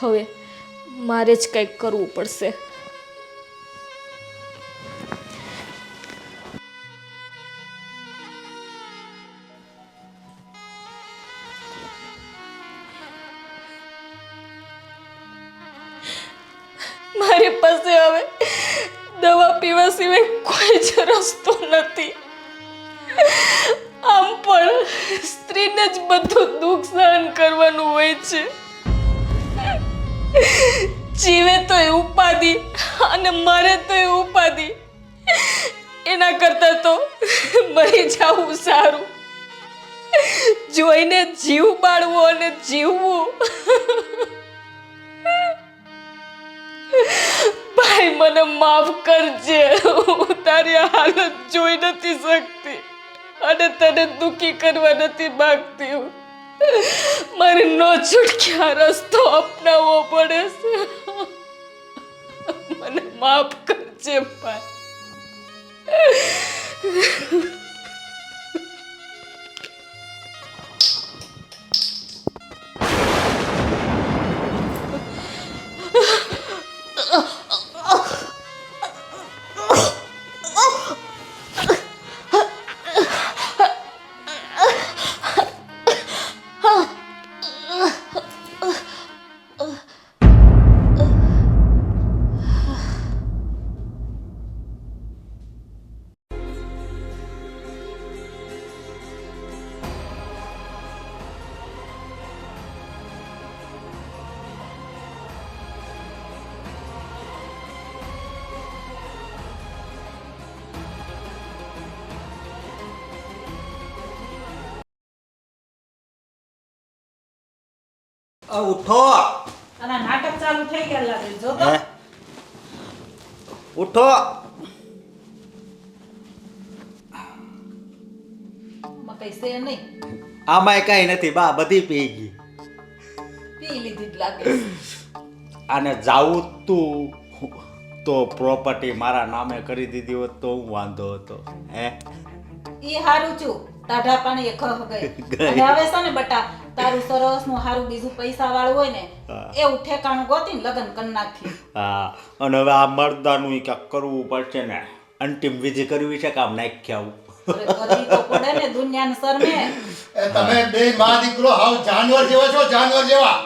હવે મારે જ કંઈક કરવું પડશે. મારી પાસે હવે દવા પીવા સિવાય કોઈ જ રસ્તો નથી. આમ પણ સ્ત્રીને જ બધું દુઃખ સહન કરવાનું હોય છે. જીવે તો એ ઉપાધિ અને મરે તો એ ઉપાધિ. એના કરતા તો મરી જવું સારું. જોઈને જીવ બાળવો અને જીવવું. ભાઈ, મને માફ કરજે. હું તારી હાલત જોઈ નથી શકતી અને તને દુઃખી કરવા નથી માંગતી. મારે નો છૂટકે આ રસ્તો અપનાવવો પડે છે. મને માફ કરજે ભાઈ. ઉઠો. અને નાટક ચાલુ થઈ ગયા લાગે જો તો હે? ઉઠો. કઈ છે નહીં આમાંય કઈ નથી બા, બધી પી ગઈ. પી લીધી જ લાગે આને જાવું તું તો પ્રોપર્ટી મારા નામે કરી દીધી હોત તો હું વાંધો હતો. હે ઈ હારું છું ટાઢા પાણી એ ખહ ગઈ અને હવે છે ને બટા તારું સરસ નું હારું બીજું પૈસા વાળું હોય ને એવું ઠેકાણું ગોતીને લગન કરી નાખી. હા, અને હવે આ મર્દાનું ઈ કાંઈક કરવું પડશે ને. અંતિમ વિધિ કરવી છે કામ નાખી આવું. અરે કરવી તો પડે ને દુનિયાને શરમે. એ તમે બે માં દીકરો હાવ જાનવર જેવા છો, જાનવર જેવા.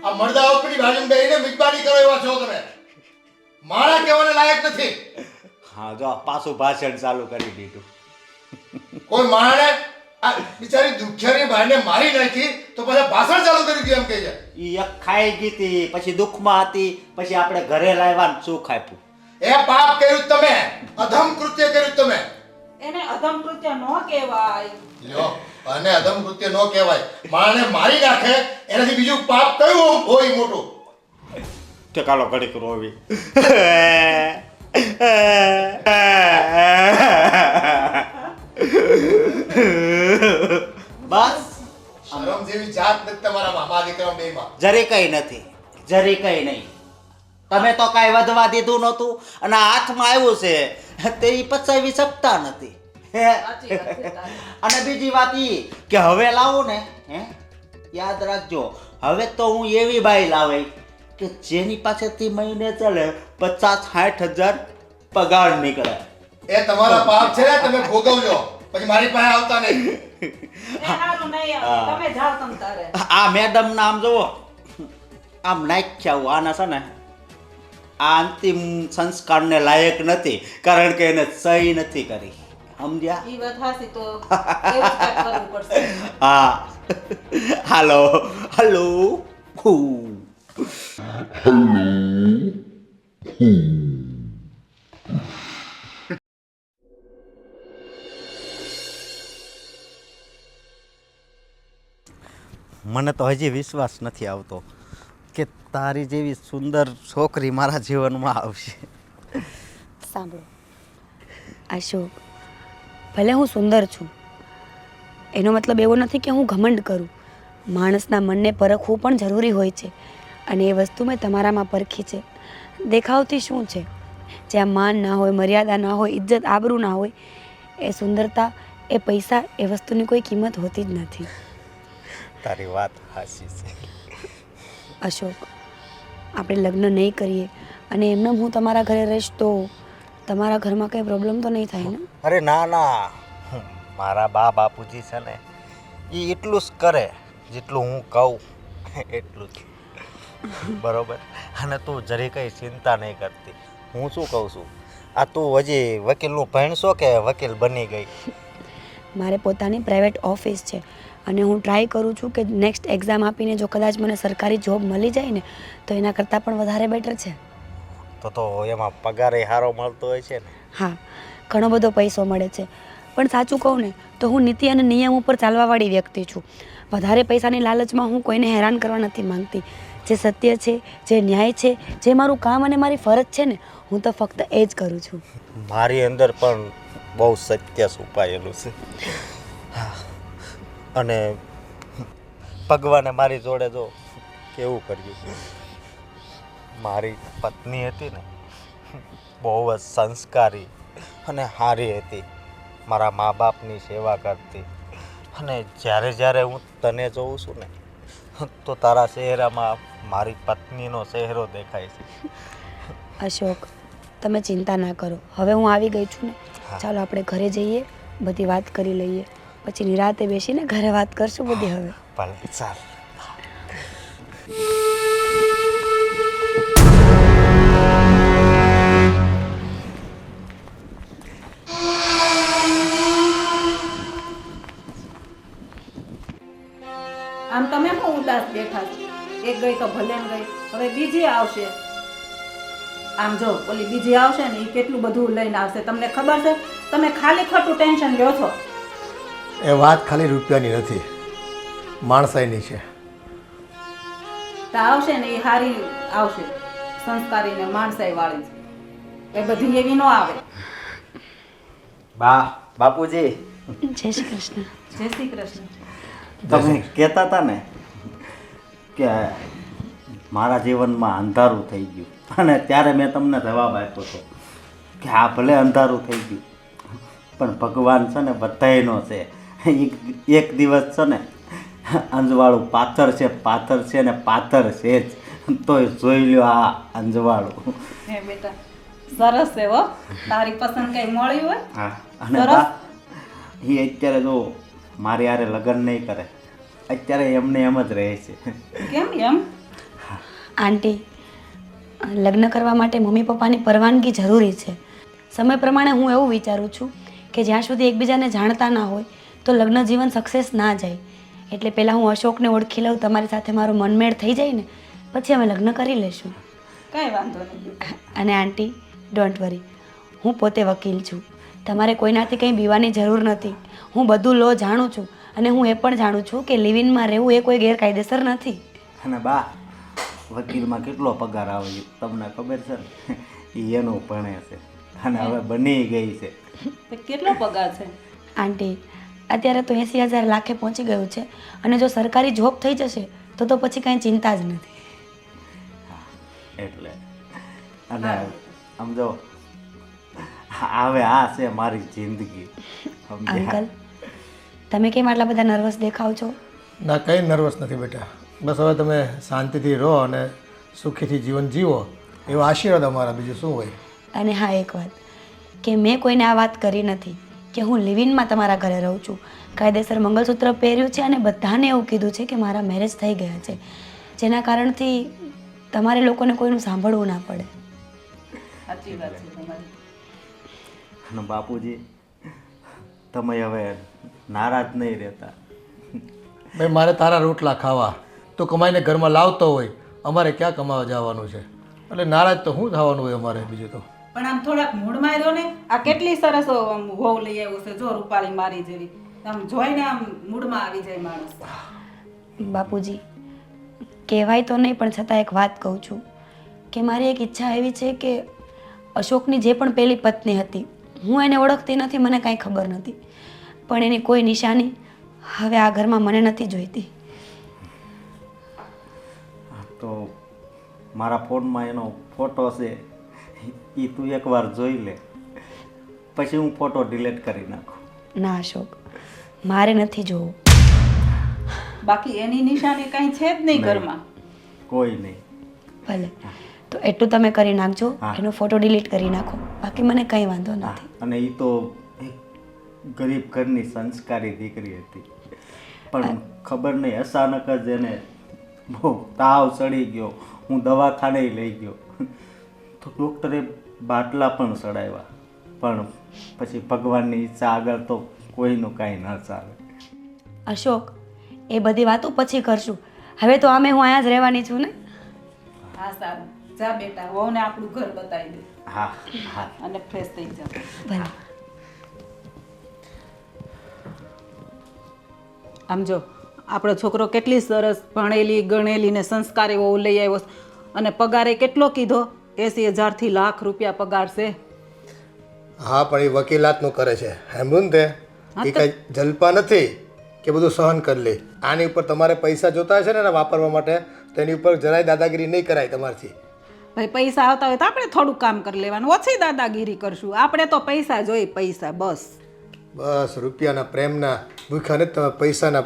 આ મરદા ઉપરની બાજુમાં બેહીને મિજબાની કરો એવા છો તમે. મારા કહેવાને લાયક નથી. હા, જો આ પાછું ભાષણ ચાલુ કરી દીધું. કોઈ માણે આ બિચારી દુખિયાની ભાઈને મારી નાખી તો પછી ભાષણ ચાલુ કરી દીધું એમ કહે છે. ઈ એક ખાઈ ગઈ હતી, પછી દુઃખમાં હતી, પછી આપણે ઘરે લાવ્યા ને સુખ આપ્યું. એ પાપ કર્યું તમે, અધમ કૃત્ય કર્યું તમે. એને અધમ કૃત્ય ન કહેવાય. લ્યો, અને અધમ કૃત્ય ન કહેવાય. માણને મારી નાખે એનાથી બીજું પાપ કયું હોય મોટું? ઠેકાલો ઘડીક રોવી. બસ શરમ જેવી જાત નથી તમારા મામા દીકરા બેમાં. જરી કઈ નથી, જરી કઈ નહીં. તમે તો કાંઈ વધવા દીધું નહોતું અને હાથમાં આવ્યું છે તે ઈ પચાવી શકતા નથી. હે? સાચી વાત છે તારી. અને બીજી વાત ઈ કે હવે લાવો ને, હે, યાદ રાખજો, હવે તો હું એવી બાઈ લાવે કે જેની પાસેથી મહિને ચાલે 50-60 હજાર પગાર નીકળે. એ તમારા પાપ છે ને, તમે ભોગવજો. પછી મારી પાસે આવતા નહીં. એ હારું નહીં આવે. તમે જાઓ તમ તારે. આ મેડમ ના આમ જુઓ, આમ નાખ્યા આના છે ને, આ અંતિમ સંસ્કારને લાયક નથી કારણ કે એને સહી નથી કરી. સમજ્યા? ઈ વાત હાસી તો એવું જ કાંઈક કરવું પડશે. હા. હાલો હાલો. મને તો હજી વિશ્વાસ નથી આવતો કે તારી જેવી સુંદર છોકરી મારા જીવનમાં આવશે. સાંભળો અશોક, ભલે હું સુંદર છું એનો મતલબ એવો નથી કે હું ઘમંડ કરું. માણસના મનને પરખવું પણ જરૂરી હોય છે અને એ વસ્તુ મેં તમારામાં પરખી છે. દેખાવથી શું છે? જ્યાં માન ના હોય, મર્યાદા ના હોય, ઇજ્જત આબરૂ ના હોય, એ સુંદરતા, એ પૈસા, એ વસ્તુની કોઈ કિંમત હોતી જ નથી. તારી વાત હાચી છે. અશોક, આપણે લગ્ન નહીં કરીએ અને એમને હું તમારા ઘરે રહીશ તો તમારા ઘરમાં કંઈ પ્રોબ્લેમ તો નહીં થાય ને? અરે ના ના, મારા બા બાપુજી છે ને એ એટલું જ કરે જેટલું હું કહું એટલું જ. બરોબર? અને તું જરી કંઈ ચિંતા નહીં કરતી. હું શું કહું છું, આ તું હજી વકીલનું ભણશો કે વકીલ બની ગઈ? મારે પોતાની પ્રાઇવેટ ઓફિસ છે અને હું ટ્રાય કરું છું કે નેક્સ્ટ એક્ઝામ આપીને જો કદાચ મને સરકારી જોબ મળી જાય ને તો એના કરતાં પણ વધારે બેટર છે. તો એમાં પગારે સારો મળતો હોય છે ને? હા, ઘણો બધો પૈસો મળે છે. પણ સાચું કહું ને તો હું નીતિ અને નિયમ ઉપર ચાલવાવાળી વ્યક્તિ છું. વધારે પૈસાની લાલચમાં હું કોઈને હેરાન કરવા નથી માંગતી. જે સત્ય છે, જે ન્યાય છે, જે મારું કામ અને મારી ફરજ છે ને, હું તો ફક્ત એ જ કરું છું. મારી અંદર પણ બહુ સત્ય છુપાયેલું છે. અને ભગવાને મારી જોડે જો કેવું કર્યું. મારી પત્ની હતી ને બહુ જ સંસ્કારી અને સારી હતી. મારા મા બાપની સેવા કરતી. અને જ્યારે જ્યારે હું તને જોઉં છું ને તો તારા ચહેરામાં મારી પત્નીનો ચહેરો દેખાય છે. અશોક, તમે ચિંતા ના કરો. હવે હું આવી ગઈ છું ને, ચાલો આપણે ઘરે જઈએ, બધી વાત કરી લઈએ, પછી નિરાતે બેસીને ઘરે વાત કરશું બધી. હવે ભલે, ચાલ. આમ તમે શું ઉદાસ બેઠા છો? એક ગઈ તો ભલે ને ગઈ, હવે બીજી આવશે. આમ જો ઓલી બીજી આવશે ને એ કેટલું બધું લઈને આવશે તમને ખબર છે? તમે ખાલી ખોટું ટેન્શન લ્યો છો. એ વાત ખાલી રૂપિયાની નથી, માણસાઈની છે. તો આવશે ને એ હારી આવશે, સંસ્કારી ને માણસાઈ વાળી જ. એ બધી એવી ન આવે. બાપુજી, જય શ્રી કૃષ્ણ. જય શ્રી કૃષ્ણ. તમે કહેતા હતા ને કે મારા જીવનમાં અંધારું થઈ ગયું, અને ત્યારે મેં તમને જવાબ આપ્યો હતો કે આ ભલે અંધારું થઈ ગયું પણ ભગવાન છે ને બધાયનો છે. એક દિવસ છે ને અંજવાળું પાથર છે ને પાથર છે જ, તોય જોઈ લ્યો આ અંજવાળું. હે બેટા, સરસ છે હો. તારી પસંદ કઈ મળ્યું હોય? હા, અને સરસ. બા એ અત્યારે જો મારી હારે લગ્ન નહીં કરે, અત્યારે એમને એમ જ રહે છે. કેમ એમ? આંટી, લગ્ન કરવા માટે મમ્મી પપ્પાની પરવાનગી જરૂરી છે. સમય પ્રમાણે હું એવું વિચારું છું કે જ્યાં સુધી એકબીજાને જાણતા ના હોય તો લગ્ન જીવન સક્સેસ ના જાય. એટલે પહેલાં હું અશોકને ઓળખી લઉં, તમારી સાથે મારો મનમેળ થઈ જાય ને પછી અમે લગ્ન કરી લઈશું. કઈ વાંધો નહીં. અને આંટી, ડોન્ટ વરી, હું પોતે વકીલ છું. તમારે કોઈનાથી કંઈ બીવાની જરૂર નથી. હું બધું લો જાણું છું, અને હું એ પણ જાણું છું કે લિવિનમાં રહેવું એ કોઈ ગેરકાયદેસર નથી. અને બા, વકીલમાં કેટલો પગાર આવે છે તમને ખબર છે ને? એ એનું ભણે છે અને હવે બની ગઈ છે. તો કેટલો પગાર છે? આંટી, અત્યારે તો 80,000 લાખે પહોંચી ગયું છે, અને જો સરકારી જોબ થઈ જશે તો પછી કાંઈ ચિંતા જ નથી. એટલે અને સમજો હવે આ છે મારી જિંદગી. અંકલ, તમે કેમ આટલા બધા નર્વસ દેખાવ છો? ના, કંઈ નર્વસ નથી બેટા. બસ હવે તમે શાંતિથી રહો અને સુખીથી જીવન જીવો, એવો આશીર્વાદ અમારા, બીજું શું હોય. અને હા, એક વાત કે મેં કોઈને આ વાત કરી નથી કે હું લિવિનમાં તમારા ઘરે રહું છું. કાયદેસર મંગળસૂત્ર પહેર્યું છે અને બધાને એવું કીધું છે કે મારા મેરેજ થઈ ગયા છે, જેના કારણથી તમારે લોકોને કોઈનું સાંભળવું ના પડે. સાચી વાત છે તમારી. અને બાપુજી, તમે હવે નારાજ નહીં રહેતા. ભાઈ, મારે તારા રોટલા ખાવા, તો કમાઈને ઘરમાં લાવતો હોય, અમારે ક્યાં કમાવા જવાનું છે? એટલે નારાજ તો શું થવાનું હોય અમારે, બીજું તો. પણ આમ થોડાક મૂડમાં રહ્યો ને. આ કેટલી સરસ આમ વહુ લઈ આવ્યો છે, જો રૂપાળી મારી જેવી. આમ જોઈને આમ મૂડમાં આવી જાય માણસ. બાપુજી, કહેવાય તો નહીં પણ છતાં એક વાત કહું છું કે મારી એક ઈચ્છા એવી છે કે અશોકની જે પણ પહેલી પત્ની હતી, હું એને ઓળખતી નથી, મને કાંઈ ખબર નથી, પણ એની કોઈ નિશાની હવે આ ઘરમાં મને નથી જોઈતી. તો મારા ફોનમાં એનો ફોટો છે, એ તું એકવાર જોઈ લે, પછી હું ફોટો ડિલીટ કરી નાખું. ના અશોક, મારે નથી જોવું. બાકી એની નિશાની કઈ છે જ નહીં ઘરમાં. કોઈ નહીં. ભલે, તો એટલું તમે કરી નાખજો, હા. એનો ફોટો ડિલીટ કરી નાખો, બાકી મને કંઈ વાંધો હા, નથી. અને એ તો એક ગરીબ ઘરની સંસ્કારી દીકરી હતી, પણ ખબર નહીં અચાનક જ એને બહુ તાવ ચડી ગયો. હું દવાખાને લઈ ગયો તો ડૉક્ટરે બાટલા પણ ચડાવ્યા, પણ પછી ભગવાનની ઈચ્છા આગળ તો કોઈનું કાંઈ ન ચાલે. અશોક, એ બધી વાતો પછી કરશું. હવે તો અમે હું અહીંયા જ રહેવાની છું ને. હા સારું, જા બેટા, વહુને આપણું ઘર બતાવી દે હા હા. અને ફ્રેશ થઈ જા. ભલે. આમ જો, આપણો છોકરો કેટલી સરસ ભણેલી ગણેલી ને સંસ્કારી વહુ લઈ આવ્યો, અને પગારે કેટલો કીધો? 80,000 લાખ રૂપિયા પગાર છે. હા, પણ એ વકીલાતનું કરે છે, હેમુન તે એ કઈ જલપા નથી કે બધું સહન કરી લે. આની ઉપર તમારે પૈસા જોતા હશે ને એને વાપરવા માટે, તો એની ઉપર જરાય દાદાગીરી નહીં કરાય તમારથી. ભાઈ, પૈસા આવતા હોય તો આપણે થોડું કામ કરી લેવાનું, ઓછી દાદાગીરી કરશું. આપણે તો પૈસા જોઈએ, પૈસા બસ. બસ રૂપિયાના પ્રેમના ભૂખા નથી, તમે પૈસાના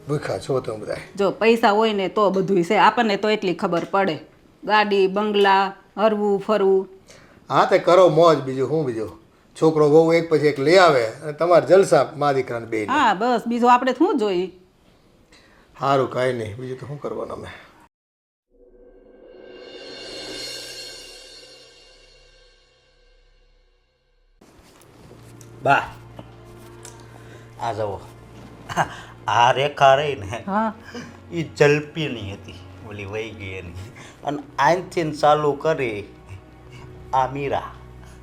ભૂખા છો તમે બધા. જો પૈસા હોય ને તો બધું છે, આપણને તો એટલી ખબર પડે. ગાડી બંગલા, હરવું ફરવું. હા, તે કરો મોજ, બીજું શું? બીજું છોકરો બહુ એક પછી એક લઈ આવે અને તમારે જલસા મા દીકરાને બે. હા બસ, બીજું આપણે શું જોઈએ? સારું, કાંઈ નહીં, બીજું તો શું કરવાનું અમે. બા, આ જુઓ, આ રેખા રહી ને, હા, એ જલપીની હતી, ઓલી વહી ગઈ એની. અને આનથી ચાલુ કરી આ મીરા,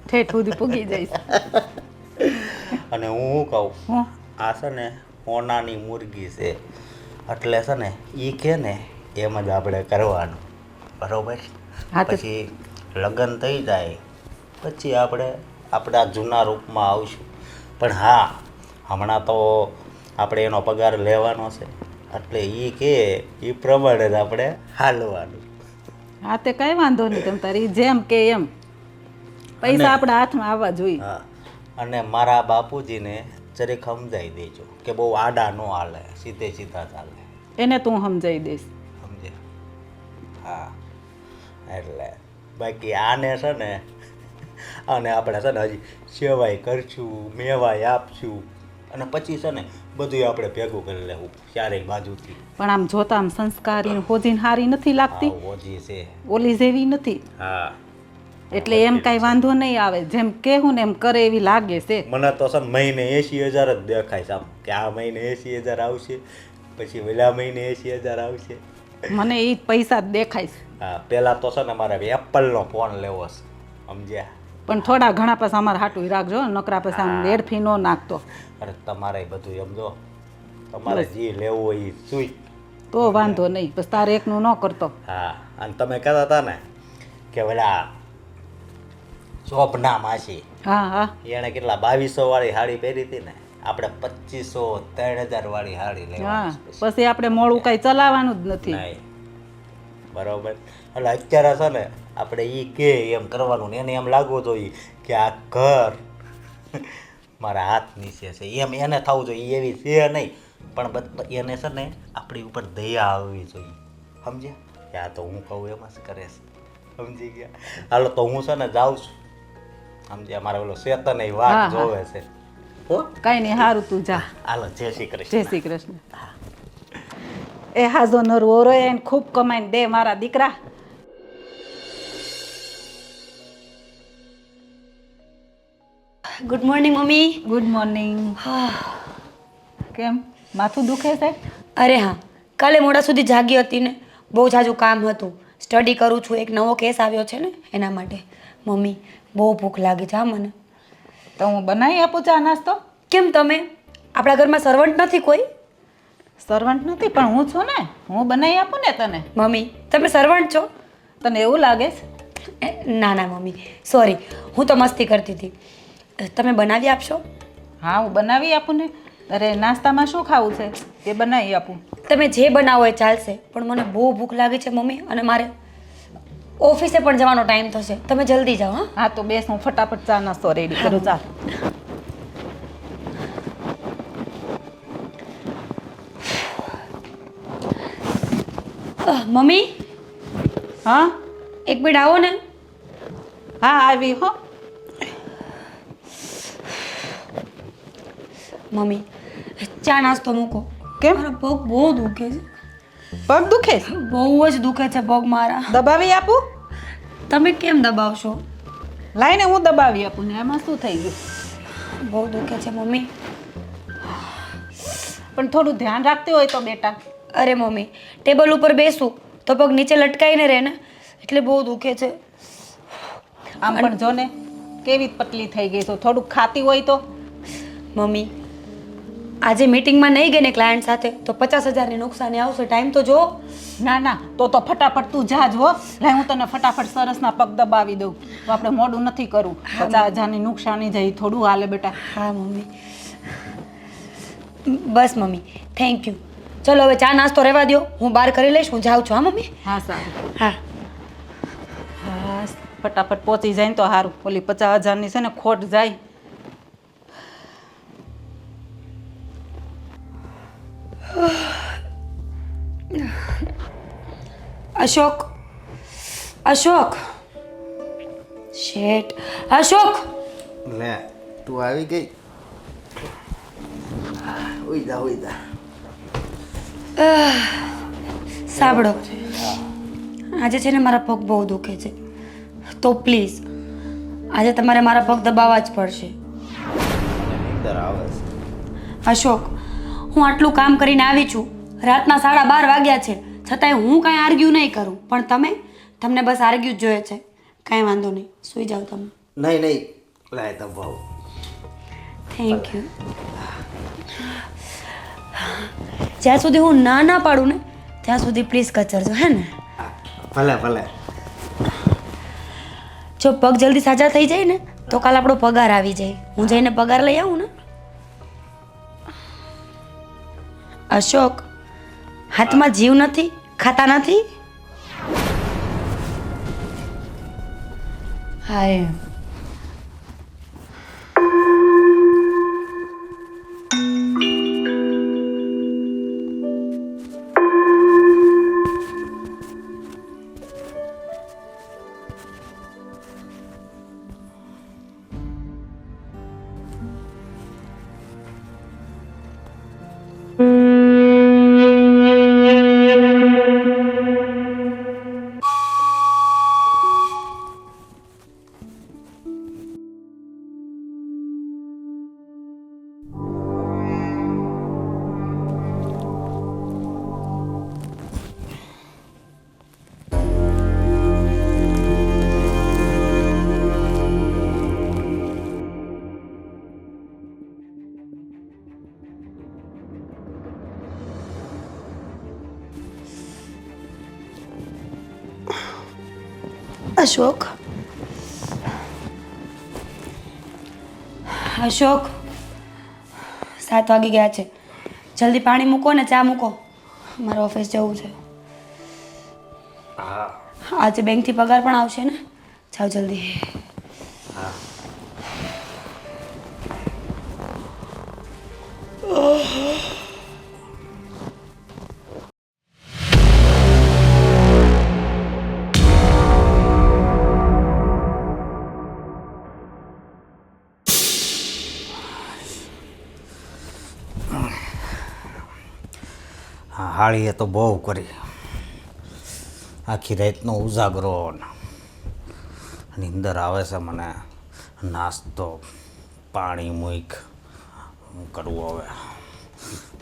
ઠેઠ સુધી પૂગી જઈશ. અને હું કહું, હું આ છે ને હોનાની મુરગી છે, એટલે છે ને એ કે ને એમ જ આપણે કરવાનું, બરોબર? હા તો પછી લગ્ન થઈ જાય પછી આપણે આપણા જૂના રૂપમાં આવશું. પણ હા, હમણાં તો આપણે એનો પગાર લેવાનો છે, એટલે એ કે એ પ્રમાણે જ આપણે હાલવાનું. હા તે કઈ વાંધો નહીં, તમ તારી જેમ કે એમ પૈસા આપણા હાથમાં આવવા જોઈએ. હા, અને મારા બાપુજીને જરીક સમજાવી દેજો કે બહુ આડા ન હાલે, સીધે સીધા ચાલે, એને તું સમજાવી દઈશ. સમજે? હા, એટલે બાકી આને છે ને, અને આપણે છે ને હજી સેવાય કરશું, મેવાય આપશું, અને પછી છે ને બધું આપણે ભેગું કરી લેવું ચારેય બાજુથી. પણ આમ જોતા આમ સંસ્કારી હોજીન હારી નથી લાગતી, હા, ઓજી છે. ઓલી જેવી નથી, હા, એટલે એમ કઈ વાંધો નહીં આવે. જેમ કહેવું ને એમ કરે એવી લાગે છે. મને તો છે ને મહિને 80,000 જ દેખાય છે આમ, કે આ મહિને 80,000 આવશે, પછી ઓલા મહિને 80,000 આવશે. મને એ પૈસા જ દેખાય છે. હા, પહેલાં તો છે ને મારે એપલનો ફોન લેવો છે, સમજ્યા? પણ થોડા ઘણા પછી અમારે હાટું રાખજો, નકરા પછી આમ વેડફી ન નાખતો. અરે તમારે બધું એમ જો, તમારે જે લેવું હોય એ સુઈ. તો વાંધો નહીં, પછી તારે એકનું ન કરતો. હા, અને તમે કહેતા હતા ને કે ઓલા શોભના માસી, હા હા એણે કેટલા 2200 વાળી સાડી પહેરી હતી ને, આપણે 2500 3000 વાળી સાડી હા, લેવાની. પછી આપણે મોડું કઈ ચલાવવાનું જ નથી. નહીં, બરોબર? એટલે અત્યારે છે ને આપણે એ કે એમ કરવાનું ને, એને એમ લાગવું જોઈએ કે આ ઘર મારા હાથ નીચે છે, એમ એને થવું જોઈએ. એવી છે નહીં, પણ એને છે ને આપણી ઉપર દયા આવવી જોઈએ, સમજ્યા? કે આ તો હું કહું એમ જ કરે છે, સમજી ગયા? હાલો તો હું છે ને જાઉં છું, સમજ્યા? મારે ઓલો શેતન એ હા, વાત હા. જોવે છે. હો, કઈ નહીં, સારું તું જા. હાલો, જય શ્રી કૃષ્ણ. જય શ્રી કૃષ્ણ. એ હાજો નરવો રોય એને ખૂબ કમાઈને દે મારા દીકરા. Good morning mummy. Good morning. કેમ માથું દુખે છે? અરે હા, કાલે મોડા સુધી જાગી હતી ને, બહુ જાજુ કામ હતું. સ્ટડી કરું છું, એક નવો કેસ આવ્યો છે ને એના માટે. મમ્મી બહુ ભૂખ લાગી છે હા મને. તો હું બનાવી આપું ચા નાસ્તો? કેમ તમે? આપણા ઘરમાં સર્વન્ટ નથી કોઈ? સર્વન્ટ નથી, પણ હું છું ને, હું બનાવી આપું ને તને. મમ્મી તમે સર્વન્ટ છો? તને એવું લાગે છે? ના ના મમ્મી, સોરી, હું તો મસ્તી કરતી હતી. તમે બનાવી આપશો? હા, હું બનાવી આપું ને. અરે નાસ્તામાં શું ખાવું છે એ બનાવી આપું. તમે જે બનાવો એ ચાલશે, પણ મને બહુ ભૂખ લાગી છે મમ્મી, અને મારે ઓફિસે પણ જવાનો ટાઈમ થશે. તમે જલ્દી જાઓ. હા હા તો બેસ, હું ફટાફટ ચા નાસ્તો રેડી કરું. ચાલ. મમ્મી હા એક મિનિટ આવો ને. હા આવી હો. મમ્મી ચા નાસ્તો મૂકો. કેમ? મારો પગ બહુ દુખે છે. પગ દુખે છે? બહુ જ દુખે છે પગ મારા. દબાવી આપું? તમે કેમ દબાવશો? લાઈને હું દબાવી આપું ને, એમાં શું થઈ ગયું? બહુ દુખે છે મમ્મી. પણ થોડું ધ્યાન રાખતી હોય તો બેટા. અરે મમ્મી, ટેબલ ઉપર બેસું તો પગ નીચે લટકાઈને રહે ને, એટલે બહુ દુખે છે. આમ પણ જો ને કેવી પતલી થઈ ગઈ છો. થોડુંક ખાતી હોય તો. મમ્મી આજે મીટિંગમાં નહીં ગઈ ને ક્લાયન્ટ સાથે તો 50,000ની નુકસાની આવશે. ટાઈમ તો જો. ના ના, તો ફટાફટ તું જા જો. લાય હું તને ફટાફટ સરસના પગ દબાવી દઉં. તો આપણે મોડું નથી કરવું. 50,000ની નુકસાની જાય થોડું હાલે બેટા. હા mummy, bus mummy, thank you. ચલો હવે ચા નાસ્તો રહેવા દો, હું બહાર કરી લઈશ. હું જાઉં છું. હા મમ્મી. હા સારું. હા બસ ફટાફટ પહોંચી જાય ને તો સારું. ઓલી 50,000ની છે ને ખોટ જાય. અશોક, અશોક, શેટ, અશોક. લે, તું આવી ગઈ. ઉઈ જા. સાંભળો, આજે છે ને મારા પગ બહુ દુખે છે, તો પ્લીઝ આજે તમારે મારા પગ દબાવવા જ પડશે. નીંદર આવે છે. અશોક, હું આટલું કામ કરીને આવી છું, રાતના 12:30 વાગ્યા છે, છતાંય હું કાંઈ આર્ગ્યુ નહીં કરું, પણ તમને બસ આર્ગ્યુ જ જોઈએ છે. કાંઈ વાંધો નહીં, સૂઈ જાઓ તમે. નહીં, લાય દબાવ. Thank you. જ્યાં સુધી હું ના પાડું ને ત્યાં સુધી પ્લીઝ કચરજો હે ને. ભલે ભલે. જો પગ જલ્દી સાજા થઈ જાય ને તો કાલ આપણો પગાર આવી જાય. હું જઈને પગાર લઈ આવું ને. અશોક, હાથમાં જીવ નથી, ખાતા નથી. હા એમ. અશોક, અશોક, 7 વાગી ગયા છે. જલ્દી પાણી મૂકો ને ચા મૂકો. મારે ઓફિસ જવું છે. આજે બેંકથી પગાર પણ આવશે ને. જાઓ જલ્દી. હાળીએ તો બહુ કરી. આખી રાતનો ઉજાગરો નીંદર આવે છે મને. નાસ્તો પાણી મૂક કરવું હવે.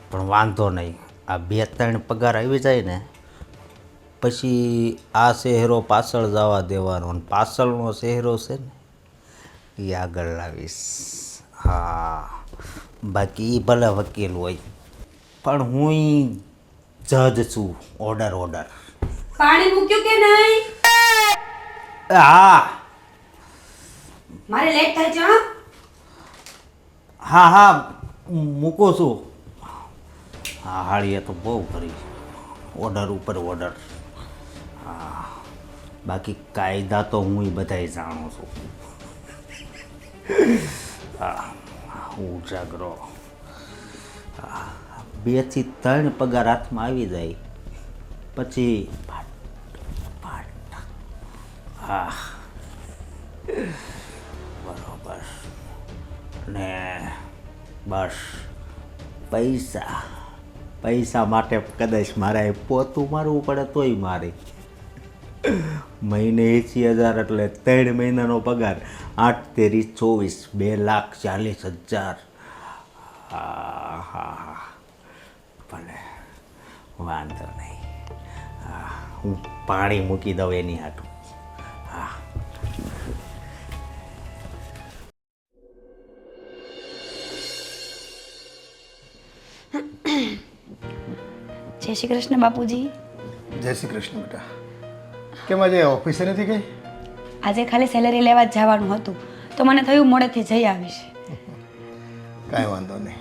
પણ વાંધો નહીં, આ 2-3 પગાર આવી જાય ને પછી આ શહેરો પાછળ જવા દેવાનો અને પાછળનો શહેરો છે ને એ આગળ લાવીશ. હા, બાકી એ ભલે વકીલ હોય પણ હું જજ છું. ઓર્ડર. પાણી મૂક્યું કે નહીં? હા મારે લેટ થાય છે. હા મૂકો છું. હા, હાળીએ તો બહુ કરી. ઓર્ડર ઉપર ઓર્ડર. હા, બાકી કાયદા તો હું બધાય જાણું છું. હા, ઉજાગરો. 2 થી 3 પગાર હાથમાં આવી જાય પછી હા બરોબર. ને બસ પૈસા માટે કદાચ મારે પોતું મારવું પડે તોય મારે. મહિને 80,000 એટલે 3 મહિનાનો પગાર 8 તેરી 24, 2,40,000. હા ભલે વાંધો નહીં. હા, હું પાણી મૂકી દઉં એની હાટું. હા. જય શ્રી કૃષ્ણ બાપુજી. જય શ્રી કૃષ્ણ બેટા. કેમ આજે ઓફિસે નથી ગઈ? આજે ખાલી સેલેરી લેવા જ જવાનું હતું તો મને થયું મોડેથી જઈ આવીશ. કાંઈ વાંધો નહીં.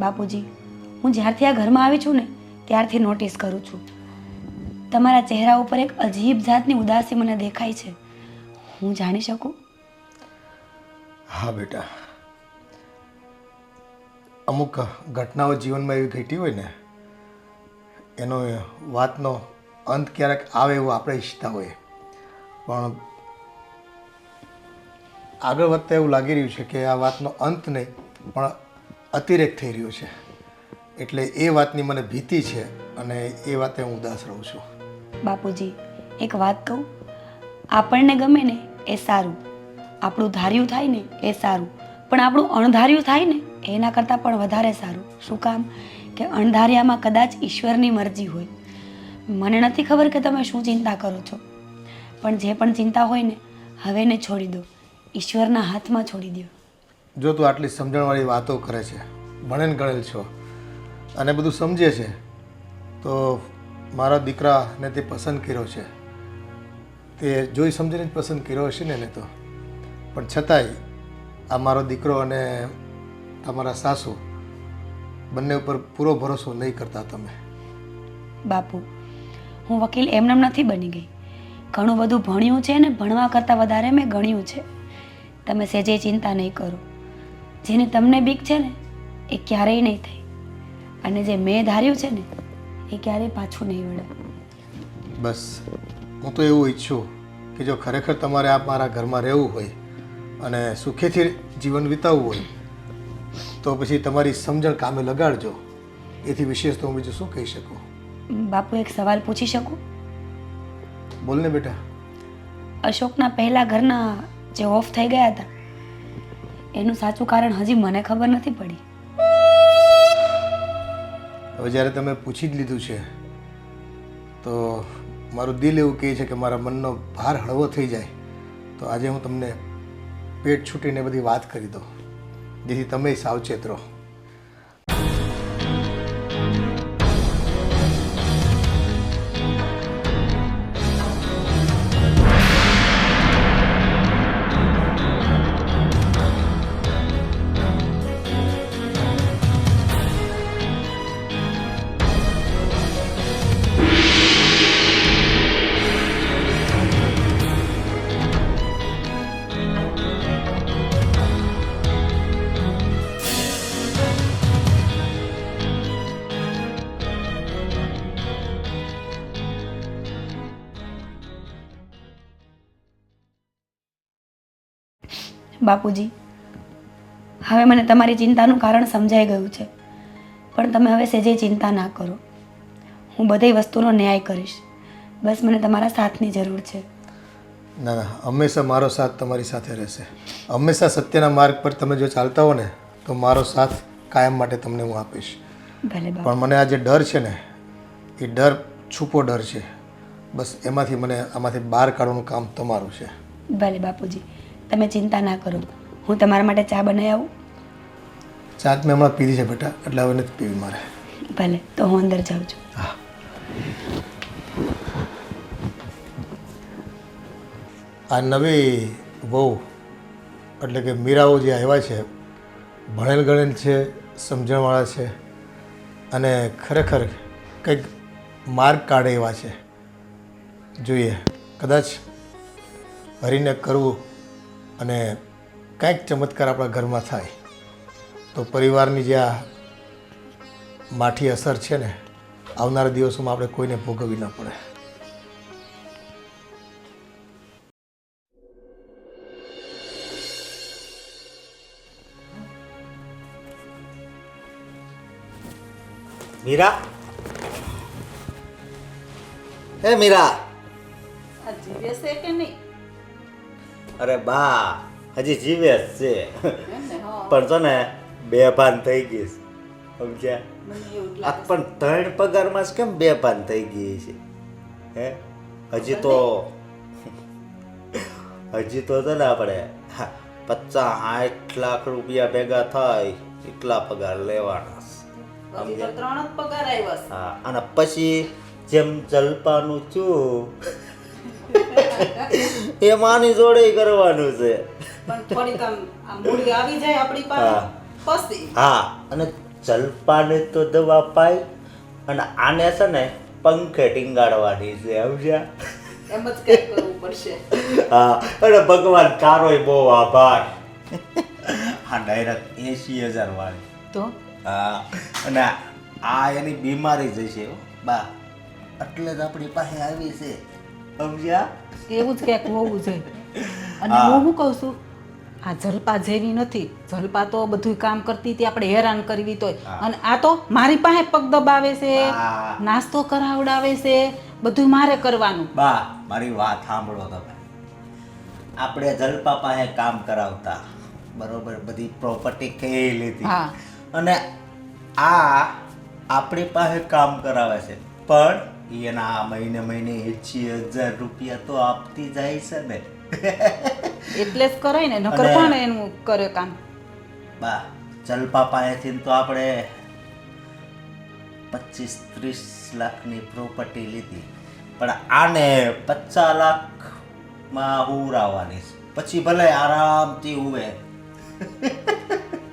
બાપુજી, હું જ્યારથી આ ઘરમાં આવી છું ને ત્યારથી નોટિસ કરું છું તમારા ચહેરા ઉપર એક અજીબ જાતની ઉદાસી મને દેખાય છે. હું જાણી શકું? હા બેટા, અમુક ઘટનાઓ જીવનમાં એવી ઘટી હોય ને એનો વાતનો અંત ક્યારેક આવે એવું આપણે ઈચ્છતા હોઈએ, પણ આગળ વધતા એવું લાગી રહ્યું છે કે આ વાતનો અંત નહીં પણ અતિરેક થઈ રહ્યો છે. એટલે એ વાતની મને ભીતિ છે અને એ વાતે હું ઉદાસ રહું છું. બાપુજી, એક વાત કહું, આપણને ગમે ને એ સારું, આપણું ધાર્યું થાય ને એ સારું, પણ આપણું અણધાર્યું થાય ને એના કરતાં પણ વધારે સારું. શું કામ કે અણધાર્યામાં કદાચ ઈશ્વરની મરજી હોય. મને નથી ખબર કે તમે શું ચિંતા કરો છો, પણ જે પણ ચિંતા હોય ને હવે એને છોડી દો, ઈશ્વરના હાથમાં છોડી દો. જો તું આટલી સમજણવાળી વાતો કરે છે, ભણેલ ગણેલ છો અને બધું સમજે છે, તો મારા દીકરાને તે પસંદ કર્યો છે, તે જોઈ સમજીને જ પસંદ કર્યો હશે ને એને તો. પણ છતાંય આ મારો દીકરો અને તમારા સાસુ બંને ઉપર પૂરો ભરોસો નહીં કરતા તમે. બાપુ, હું વકીલ એમનેમ નથી બની ગઈ. ઘણું બધું ભણ્યું છે ને ભણવા કરતાં વધારે મેં ગણ્યું છે. તમે સેજે ચિંતા નહીં કરો. જેની તમને બીક છે ને એ ક્યારેય નહીં થાય, અને જે મેં ધાર્યું છે ને એ ક્યારેય પાછું નહીં વળે. બસ હું તો એવું ઈચ્છું કે જો ખરેખર તમારે આ મારા ઘરમાં રહેવું હોય અને સુખેથી જીવન વિતાવવું હોય તો પછી તમારી સમજણ કામે લગાડજો. એથી વિશેષ તો હું બીજું શું કહી શકું. બાપુ, એક સવાલ પૂછી શકું? બોલ ને બેટા. અશોકના પહેલા ઘરના જે ઓફ થઈ ગયા હતા એનું સાચું કારણ હજી મને ખબર નથી પડી. હવે જ્યારે તમે પૂછી જ લીધું છે તો મારું દિલ એવું કહે છે કે મારા મનનો ભાર હળવો થઈ જાય. તો આજે હું તમને પેટ છૂટીને બધી વાત કરી દઉં, જેથી તમે સાવચેત રહો. બાપુજી, હવે મને તમારી ચિંતાનું કારણ સમજાઈ ગયું છે, પણ તમે હવે સેજે ચિંતા ના કરો. હું બધી વસ્તુનો ન્યાય કરીશ. બસ મને તમારા સાથની જરૂર છે. ના ના, હંમેશા મારો સાથ તમારી સાથે રહેશે. હંમેશા સત્યના માર્ગ પર તમે જો ચાલતા હો ને તો મારો સાથ કાયમ માટે તમને હું આપીશ. ભલે બાપુ. પણ મને આ જે ડર છે ને એ ડર છૂપો ડર છે. બસ એમાંથી મને આમાંથી બહાર કાઢવાનું કામ તમારું છે. ભલે બાપુજી, તમે ચિંતા ના કરો. હું તમારા માટે ચા બનાવી આવું? ચા મેં હમણાં પીધી છે બેટા, એટલે હવે નથી પીવી મારે. ભલે, તો હું અંદર જાઉં છું. હા. આ નવી વહુ એટલે કે મીરાઓ જે આવ્યા છે, ભણેલ ગણેલ છે, સમજણવાળા છે અને ખરેખર કંઈક માર્ગ કાઢે એવા છે. જોઈએ, કદાચ હરીને કરવું અને કંઈક ચમત્કાર આપણા ઘરમાં થાય તો પરિવારની જે આ માઠી અસર છે ને આવનારા દિવસોમાં આપણે કોઈને ભોગવવી ન પડે. મીરા, હે મીરા. આ જીવે છે કે નહીં? અરે બા, હજી જીવે જ છે, એમ ને? હા, પણ છે ને બેભાન થઈ ગઈ છે, સમજ્યા? મને એવું જ આ લાગે પણ 3 પગારમાં જ કેમ બેભાન થઈ ગઈ છે? હે હજી તો છે ને આપણે 50-60 લાખ રૂપિયા ભેગા થાય એટલા પગાર લેવાના છે. હજી તો 3 જ પગાર આવ્યા છે. હા, અને પછી જેમ જલપાનું છું એ માની જોડે કરવાનું છે. પણ થોડીક આમ મૂડી આવી જાય આપણી પાસે પછી. હા, અને જલપાને તો દવા પાઈ અને આને છે ને પંખે ટીંગાડવાની છે, સમજ્યા? એમ જ કંઈક કરવું પડશે. હા, અને ભગવાન તારોય બહુ આભાર. હા, ડાયરેક્ટ 80,000 વાળી. તો હા, અને આ એની બીમારી જ છે બા, એટલે જ આપણી પાસે આવી છે, સમજ્યા? એવું જ કંઈક હોવું જોઈએ. અને હું શું કહું છું, આ જલપા જેવી નથી. જલપા તો બધું કામ કરતી હતી, આપણે હેરાન કરવી તોય. અને આ તો મારી પાસે પગ દબાવે છે, હા. નાસ્તો કરાવડાવે છે, બધું મારે કરવાનું. બા, મારી વાત સાંભળો તમે. આપણે જલપા પાસે કામ કરાવતા, બરોબર, બધી પ્રોપર્ટી ખેઈ લીધી, હા, અને આ આપણી પાસે કામ કરાવે છે, પણ એના મહિને 80,000 રૂપિયા તો આપતી જાય છે ને. એટલે જ કરાય ને, નકર કોણ એનું કરે કામ? બા, જલપા પાસેથી તો આપણે 25-30 લાખની પ્રોપર્ટી લીધી, પણ આને 50 લાખમાં ઉરાવવાની છે. પછી ભલે આરામથી ઉવે.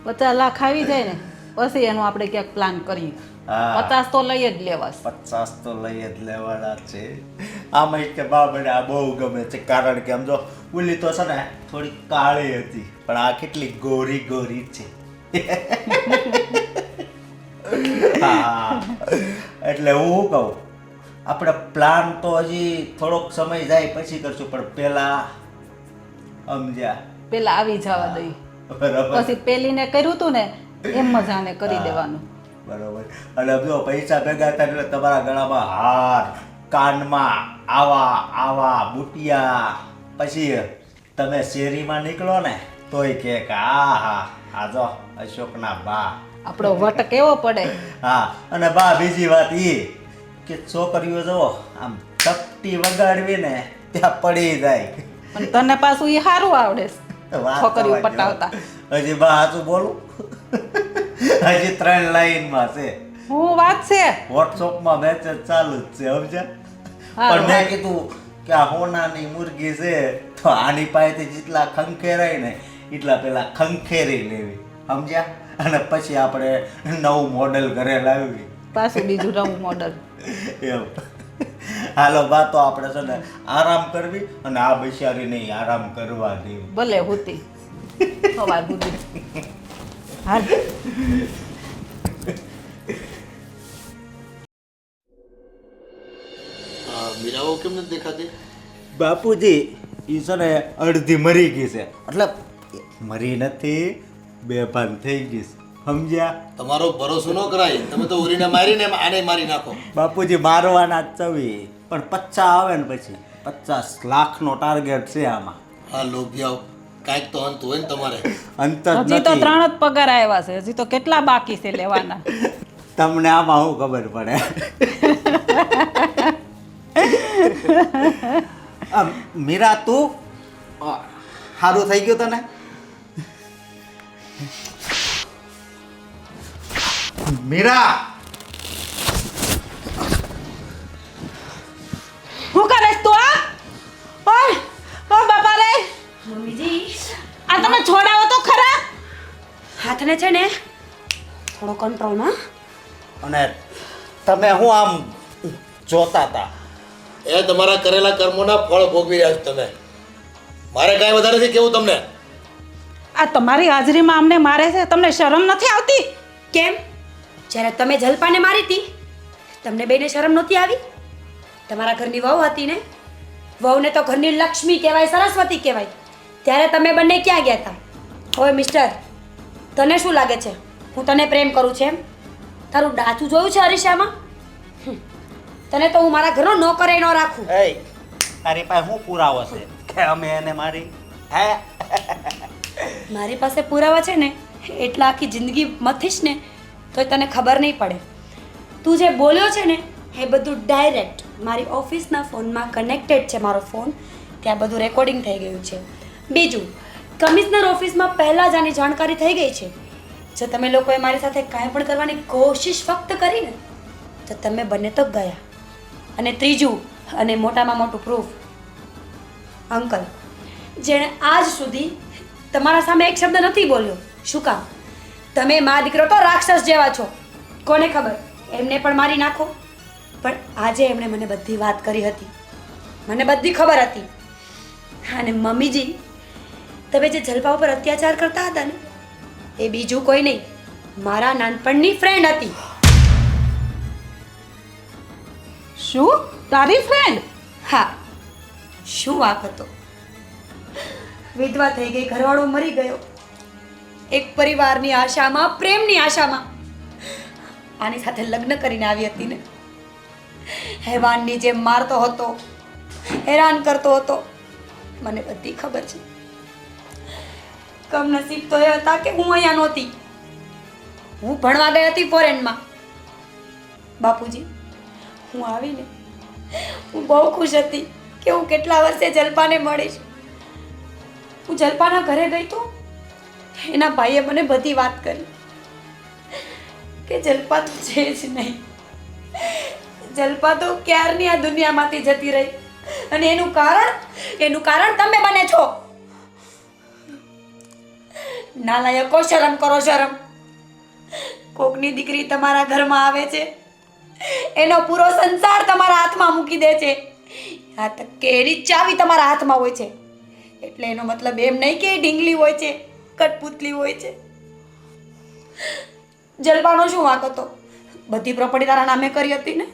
50 લાખ આવી જાય ને પછી એનો આપણે ક્યાંક પ્લાન કરીએ. હા. 50 તો લઈ જ લેવા છે. 50 તો લઈ જ લેવાના છે. આમાં કે બાબને આ બહુ ગમે છે, કારણ કે આમ જો ઓલી તો છે ને થોડી કાળી હતી, પણ આ કેટલી ગોરી ગોરી છે. હા, એટલે હું શું કહું, આપણે પ્લાન તો હજી થોડોક સમય જાય પછી કરશું, પણ પેલા સમજ્યા પેલા આવી જવા દઈ. બરાબર પછી પેલીને કર્યું તું ને એમ મજાને કરી દેવાનું. બરોબર. અને જો પૈસા ભેગા થાય એટલે તમારા ગળામાં હાર, કાનમાં આવા આવા બુટિયા, પછી તમે શેરીમાં નીકળો ને તોય કે હા હા આ જો અશોકના બા. આપણો વટ કેવો પડે. હા, અને બા બીજી વાત એ કે છોકરીઓ જો આમ તપટી વગાડવી ને ત્યાં પડી જાય. પણ તને પાછું એ સારું આવડે છે વાત છોકરીઓ થવા દ્યો. પટાવતા. હજી બા હાચું બોલું, હજી 3 લાઈનમાં છે. હું વાત છે. વોટ્સઅપમાં મેસેજ ચાલુ જ છે, સમજ્યા? હા, પણ મેં કીધું કે આ હોનાની મુરગી છે તો આની પાસેથી જેટલા ખંખેરાય ને એટલા પેલા ખંખેરી લેવી, સમજ્યા? અને પછી આપણે નવું મોડેલ ઘરે લાવવી. પાછું બીજું નવું મોડલ. એમ હાલો બા, તો આપણે છે ને આરામ કરવી અને આ બિચારીને આરામ કરવા દેવી. ભલે હોતી સવાર સુધી. હાલ મીરાઓ કેમ નથી દેખાતી? બાપુજી એ છે ને અડધી મરી ગઈ છે, એટલે મરી નથી, બેભાન થઈ ગઈ છે, સમજ્યા? તમારો ભરોસો ન કરાય. તમે તો ઉરીને મારીને આને મારી નાખો. બાપુજી મારવાના જ ચવી, પણ 50 આવે ને પછી 50 લાખનો ટાર્ગેટ છે આમાં. હા લોભિયાઓ, કાંઈક તો અંત હોય ને તમારે. અંત જ હજી તો નથી. 3 જ પગાર આવ્યા છે. હજી તો કેટલા બાકી છે લેવાના. તમને આમાં શું ખબર પડે? મીરા તું સારું થઈ ગયું તને? મીરા શું કરે તું? ઓય ઓ બાપા રે, મમ્મીજી આ તમે છોડાવો તો ખરા. હાથને છે ને થોડો કંટ્રોલમાં. અને તમે હું આમ જોતા હતા? એ તમારા કરેલા કર્મોના ફળ ભોગવી રહ્યા છો તમે. મારે કાંઈ વધારે નથી કેવું તમને. આ તમારી હાજરીમાં અમને મારે છે, તમને શરમ નથી આવતી? કેમ? જ્યારે તમે જલપાને મારી હતી તમને બેને શરમ નહોતી આવી? તમારા ઘરની વહુ હતી ને, વહુને તો ઘરની લક્ષ્મી કહેવાય, સરસ્વતી કહેવાય. ત્યારે તમે બંને ક્યાં ગયા હતા? ઓય મિસ્ટર, તને શું લાગે છે હું તને પ્રેમ કરું છું એમ? તારું ડાચું જોયું છે અરીસામાં? તને તો હું મારા ઘરનો નોકરે ન રાખું. એ તારી પાસે શું પુરાવો છે કે અમે એને મારી? હે? મારી પાસે પુરાવા છે ને એટલા આખી જિંદગી મથીશ ને તોય તને ખબર નહીં પડે. તું જે બોલ્યો છે ને એ બધું ડાયરેક્ટ મારી ઓફિસના ફોનમાં કનેક્ટેડ છે. મારો ફોન ત્યાં બધું રેકોર્ડિંગ થઈ ગયું છે. બીજું, કમિશનર ઓફિસમાં પહેલાં જ આની જાણકારી થઈ ગઈ છે. જો તમે લોકોએ મારી સાથે કાંઈ પણ કરવાની કોશિશ ફક્ત કરી ને તો તમે બંને તો ગયા. અને ત્રીજું અને મોટામાં મોટું પ્રૂફ, અંકલ જેણે આજ સુધી તમારા સામે એક શબ્દ નથી બોલ્યો. શું કામ? તમે મા દીકરો તો રાક્ષસ જેવા છો. કોને ખબર એમને પણ મારી નાખો. પણ આજે એમણે મને બધી વાત કરી હતી, મને બધી ખબર હતી. અને મમ્મીજી, તમે જે જલપા ઉપર અત્યાચાર કરતા હતા ને એ બીજું કોઈ નહીં, મારા નાનપણની ફ્રેન્ડ હતી. શું? તારી ફ્રેન્ડ? હા, શું વાંક હતો? વિધવા થઈ ગઈ, ઘરવાળો મરી ગયો, એક પરિવારની આશામાં, પ્રેમની આશામાં આની સાથે લગ્ન કરીને આવી હતી ને. હેવાનની જેમ મારતો હતો, હેરાન કરતો હતો, મને બધી ખબર છે. કમનસીબ તો એ હતા કે હું અહીંયા નહોતી. હું ભણવા ગઈ હતી ફોરેનમાં. બાપુજી, હું આવીને હું બહુ ખુશ હતી કે હું કેટલા વર્ષે જલપાને મળીશ. હું જલપાના ઘરે ગઈ તો એના ભાઈએ મને બધી વાત કરી કે જલપા તો છે જ નહીં, જલ્પા તો ક્યારની આ દુનિયામાંથી જતી રહી અને એનું કારણ તમે બને છો. નાલાયકો, શરમ કરો, શરમ. કોકની દીકરી તમારા ઘરમાં આવે છે, એનો પૂરો સંસાર તમારા હાથમાં મૂકી દે છે. આ તક કે એની ચાવી તમારા હાથમાં હોય છે, એટલે એનો મતલબ એમ નહીં કે એ ઢીંગલી હોય છે, કઠપુતલી હોય છે. જલપાનો શું વાંક હતો? બધી પ્રોપર્ટી તારા નામે કરી હતી ને,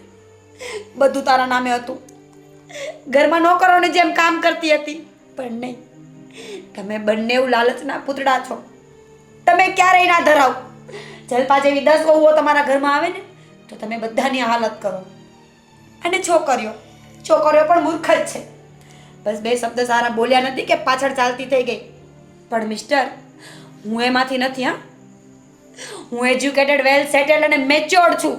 બધું તારા નામે હતું. ઘરમાં નોકરોને જેમ કામ કરતી હતી. પણ નહીં, તમે બંને લાલચના પૂતળા છો. તમે ક્યારેય ના ધરાવ. જલપા જેવી 10 વહુઓ તમારા ઘરમાં આવે ને તો તમે બધાની હાલત કરો. અને છોકરીઓ પણ મૂર્ખ જ છે. બસ 2 શબ્દ સારા બોલ્યા નથી કે પાછળ ચાલતી થઈ ગઈ. પણ મિસ્ટર, હું એમાંથી નથી. હા, હું એજ્યુકેટેડ, વેલ સેટેલ્ડ અને મેચ્યોર્ડ છું.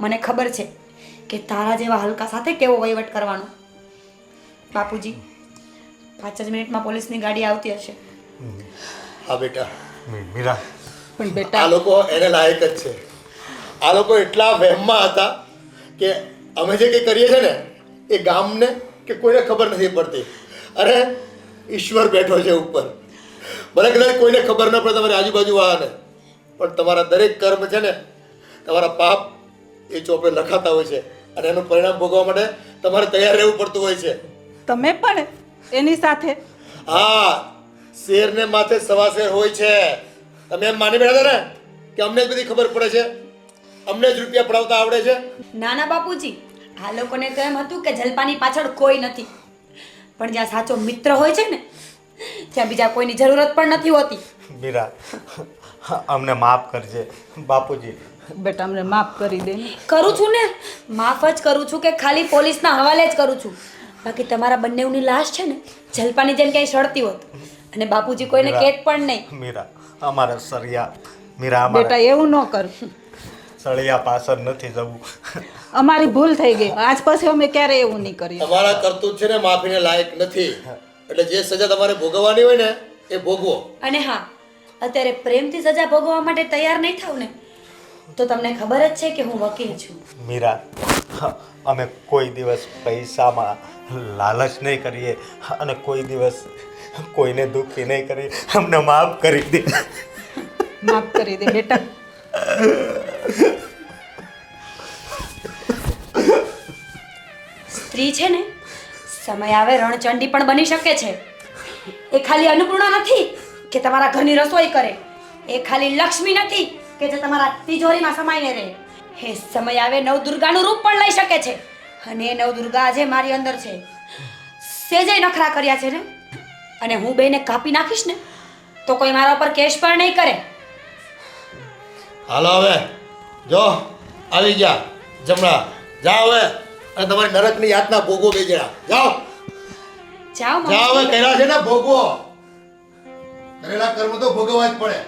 મને ખબર છે કે તારા જેવા હલકા સાથે કેવો વહીવટ કરવાનો. બાપુજી, 5 જ મિનિટમાં પોલીસની ગાડી આવતી હશે. હા બેટા, મીરા, પણ આ બેટા, લોકો એને લાયક જ છે. આ લોકો એટલા વહેમમાં હતા કે અમે જે કંઈ કરીએ છીએ ને એ ગામને કે કોઈને ખબર નથી પડતી. અરે ઈશ્વર બેઠો છે ઉપર. ભલે કદાચ કોઈને ખબર ન પડે તમારી આજુબાજુ વાળાને, પણ તમારા દરેક કર્મ છે ને, તમારા પાપ એ ચોપડે લખાતા હોય છે અને એનું પરિણામ ભોગવવા માટે તમારે તૈયાર રહેવું પડતું હોય છે. તમે પણ એની સાથે? હા, શેરને માથે સવા શેર હોય છે. તમે એમ માની બેઠા હતા ને કે અમને જ બધી ખબર પડે છે, અમને જ રૂપિયા પડાવતા આવડે છે. નાના બાપુજી, આ લોકોને તો એમ હતું કે જલપાની પાછળ કોઈ નથી. પણ જ્યાં સાચો મિત્ર હોય છે ને, ત્યાં બીજા કોઈની જરૂરત પણ નથી હોતી. મીરા, અમને માફ કરજે. બાપુજી, બેટા અમને માફ કરી દે ને. કરું છું ને, માફ જ કરું છું કે ખાલી પોલીસના હવાલે જ કરું છું. બાકી તમારા બંનેની લાશ છે ને, જલપાની જેમ ક્યાંય સડતી હોત અને બાપુજી કોઈને કહેત પણ નહીં. મીરા, અમારા સળિયા, મીરા, બેટા અમારા એવું ન કર. સળિયા પાછળ નથી જવું. અમારી ભૂલ થઈ ગઈ. આજ પછી અમે ક્યારે એવું નહીં કરીએ. તમારા કરતૂત છે ને માફીને લાયક નથી. એટલે જે સજા તમારે ભોગવવાની હોય ને એ ભોગવો. અને હા, અત્યારે પ્રેમથી સજા ભોગવવા માટે તૈયાર નહીં થાવ ને તો તમને ખબર જ છે કે હું વકીલ છું. મીરા, અમે કોઈ દિવસ પૈસામાં લાલચ નહીં કરીએ અને કોઈ દિવસ કોઈને દુઃખી નહીં કરીએ. અમને માફ કરી દે. માફ કરી દે બેટા. સ્ત્રી છે ને, સમય આવે રણચંડી પણ બની શકે છે. એ ખાલી અન્નપૂર્ણા નથી કે તમારા ઘરની રસોઈ કરે. એ ખાલી લક્ષ્મી નથી કે જે તમારા તિજોરીમાં સમાઈને રહે. એ સમય આવે નવદુર્ગાનું રૂપ પણ લઈ શકે છે. અને એ નવદુર્ગા આજે મારી અંદર છે. સેજે નખરા કર્યા છે ને, અને હું બેને કાપી નાખીશ ને તો કોઈ મારા પર કેસ પણ નહીં કરે. હાલો હવે, જો આવી ગયા જમણા. જાઓ હવે અને તમારી નરકની યાતના ભોગવો બે જણા. જાઓ જાઓ જાઓ હવે, કર્યા છે ને ભોગવો. કરેલા કર્મ તો ભોગવવા જ પડે.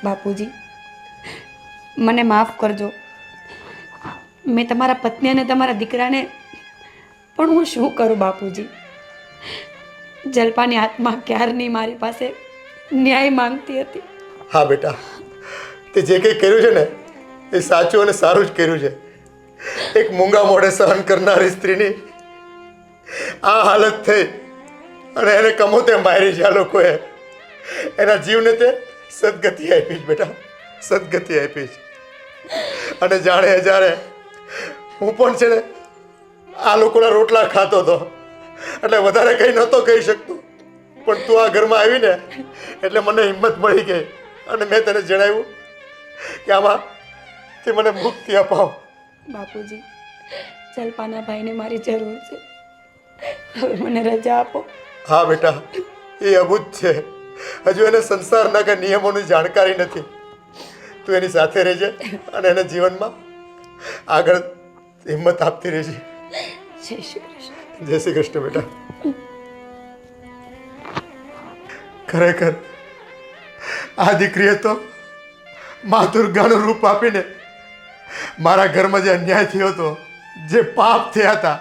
બાપુજી, મને માફ કરજો. મેં તમારા પત્ની અને તમારા દીકરાને પણ હું શું કરું બાપુજી. જલપાની આત્મા ક્યારની મારી પાસે ન્યાય માંગતી હતી. હા બેટા, તે જે કંઈ કર્યું છે ને એ સાચું અને સારું જ કર્યું છે. એક મૂંગા મોઢે સહન કરનારી સ્ત્રીની આ હાલત થઈ અને એને કમોતે મારી છે આ લોકોએ. એના જીવને તે સદગતિ આપી છે બેટા, સદગતિ આપી છે. અને જાણે જ્યારે હું પણ છે ને આ લોકોના રોટલા ખાતો હતો એટલે વધારે કંઈ નહોતો કહી શકતો. પણ તું આ ઘરમાં આવીને એટલે મને હિંમત મળી ગઈ અને મેં તને જણાવ્યું કે આમાં તે મને મુક્તિ અપાવ. બાપુજી, જલપાના ભાઈને મારી જરૂર છે. હવે મને રજા આપો. હા બેટા, એ અબૂત છે. હજુ એને સંસારના કે નિયમોની જાણકારી નથી. તું એની સાથે રહેજે અને એને જીવનમાં આગળ હિંમત આપતી રહેજે. જય શ્રી કૃષ્ણ. જય શ્રી કૃષ્ણ બેટા. ખરેખર આ દીકરીએ તો મા દુર્ગાનું રૂપ આપીને મારા ઘરમાં જે અન્યાય થયો હતો, જે પાપ થયા હતા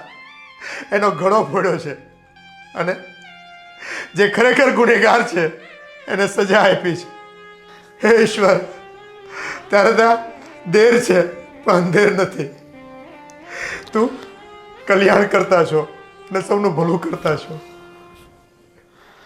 એનો ઘણો ફોડ્યો છે. અને જે ખરેખર ગુનેગાર છે એને સજા આપી છે. હે ઈશ્વર, ત્યારે દેર છે પણ અંધેર નથી. તું કલ્યાણ કરતા છો ને સૌનું ભલું કરતા છો.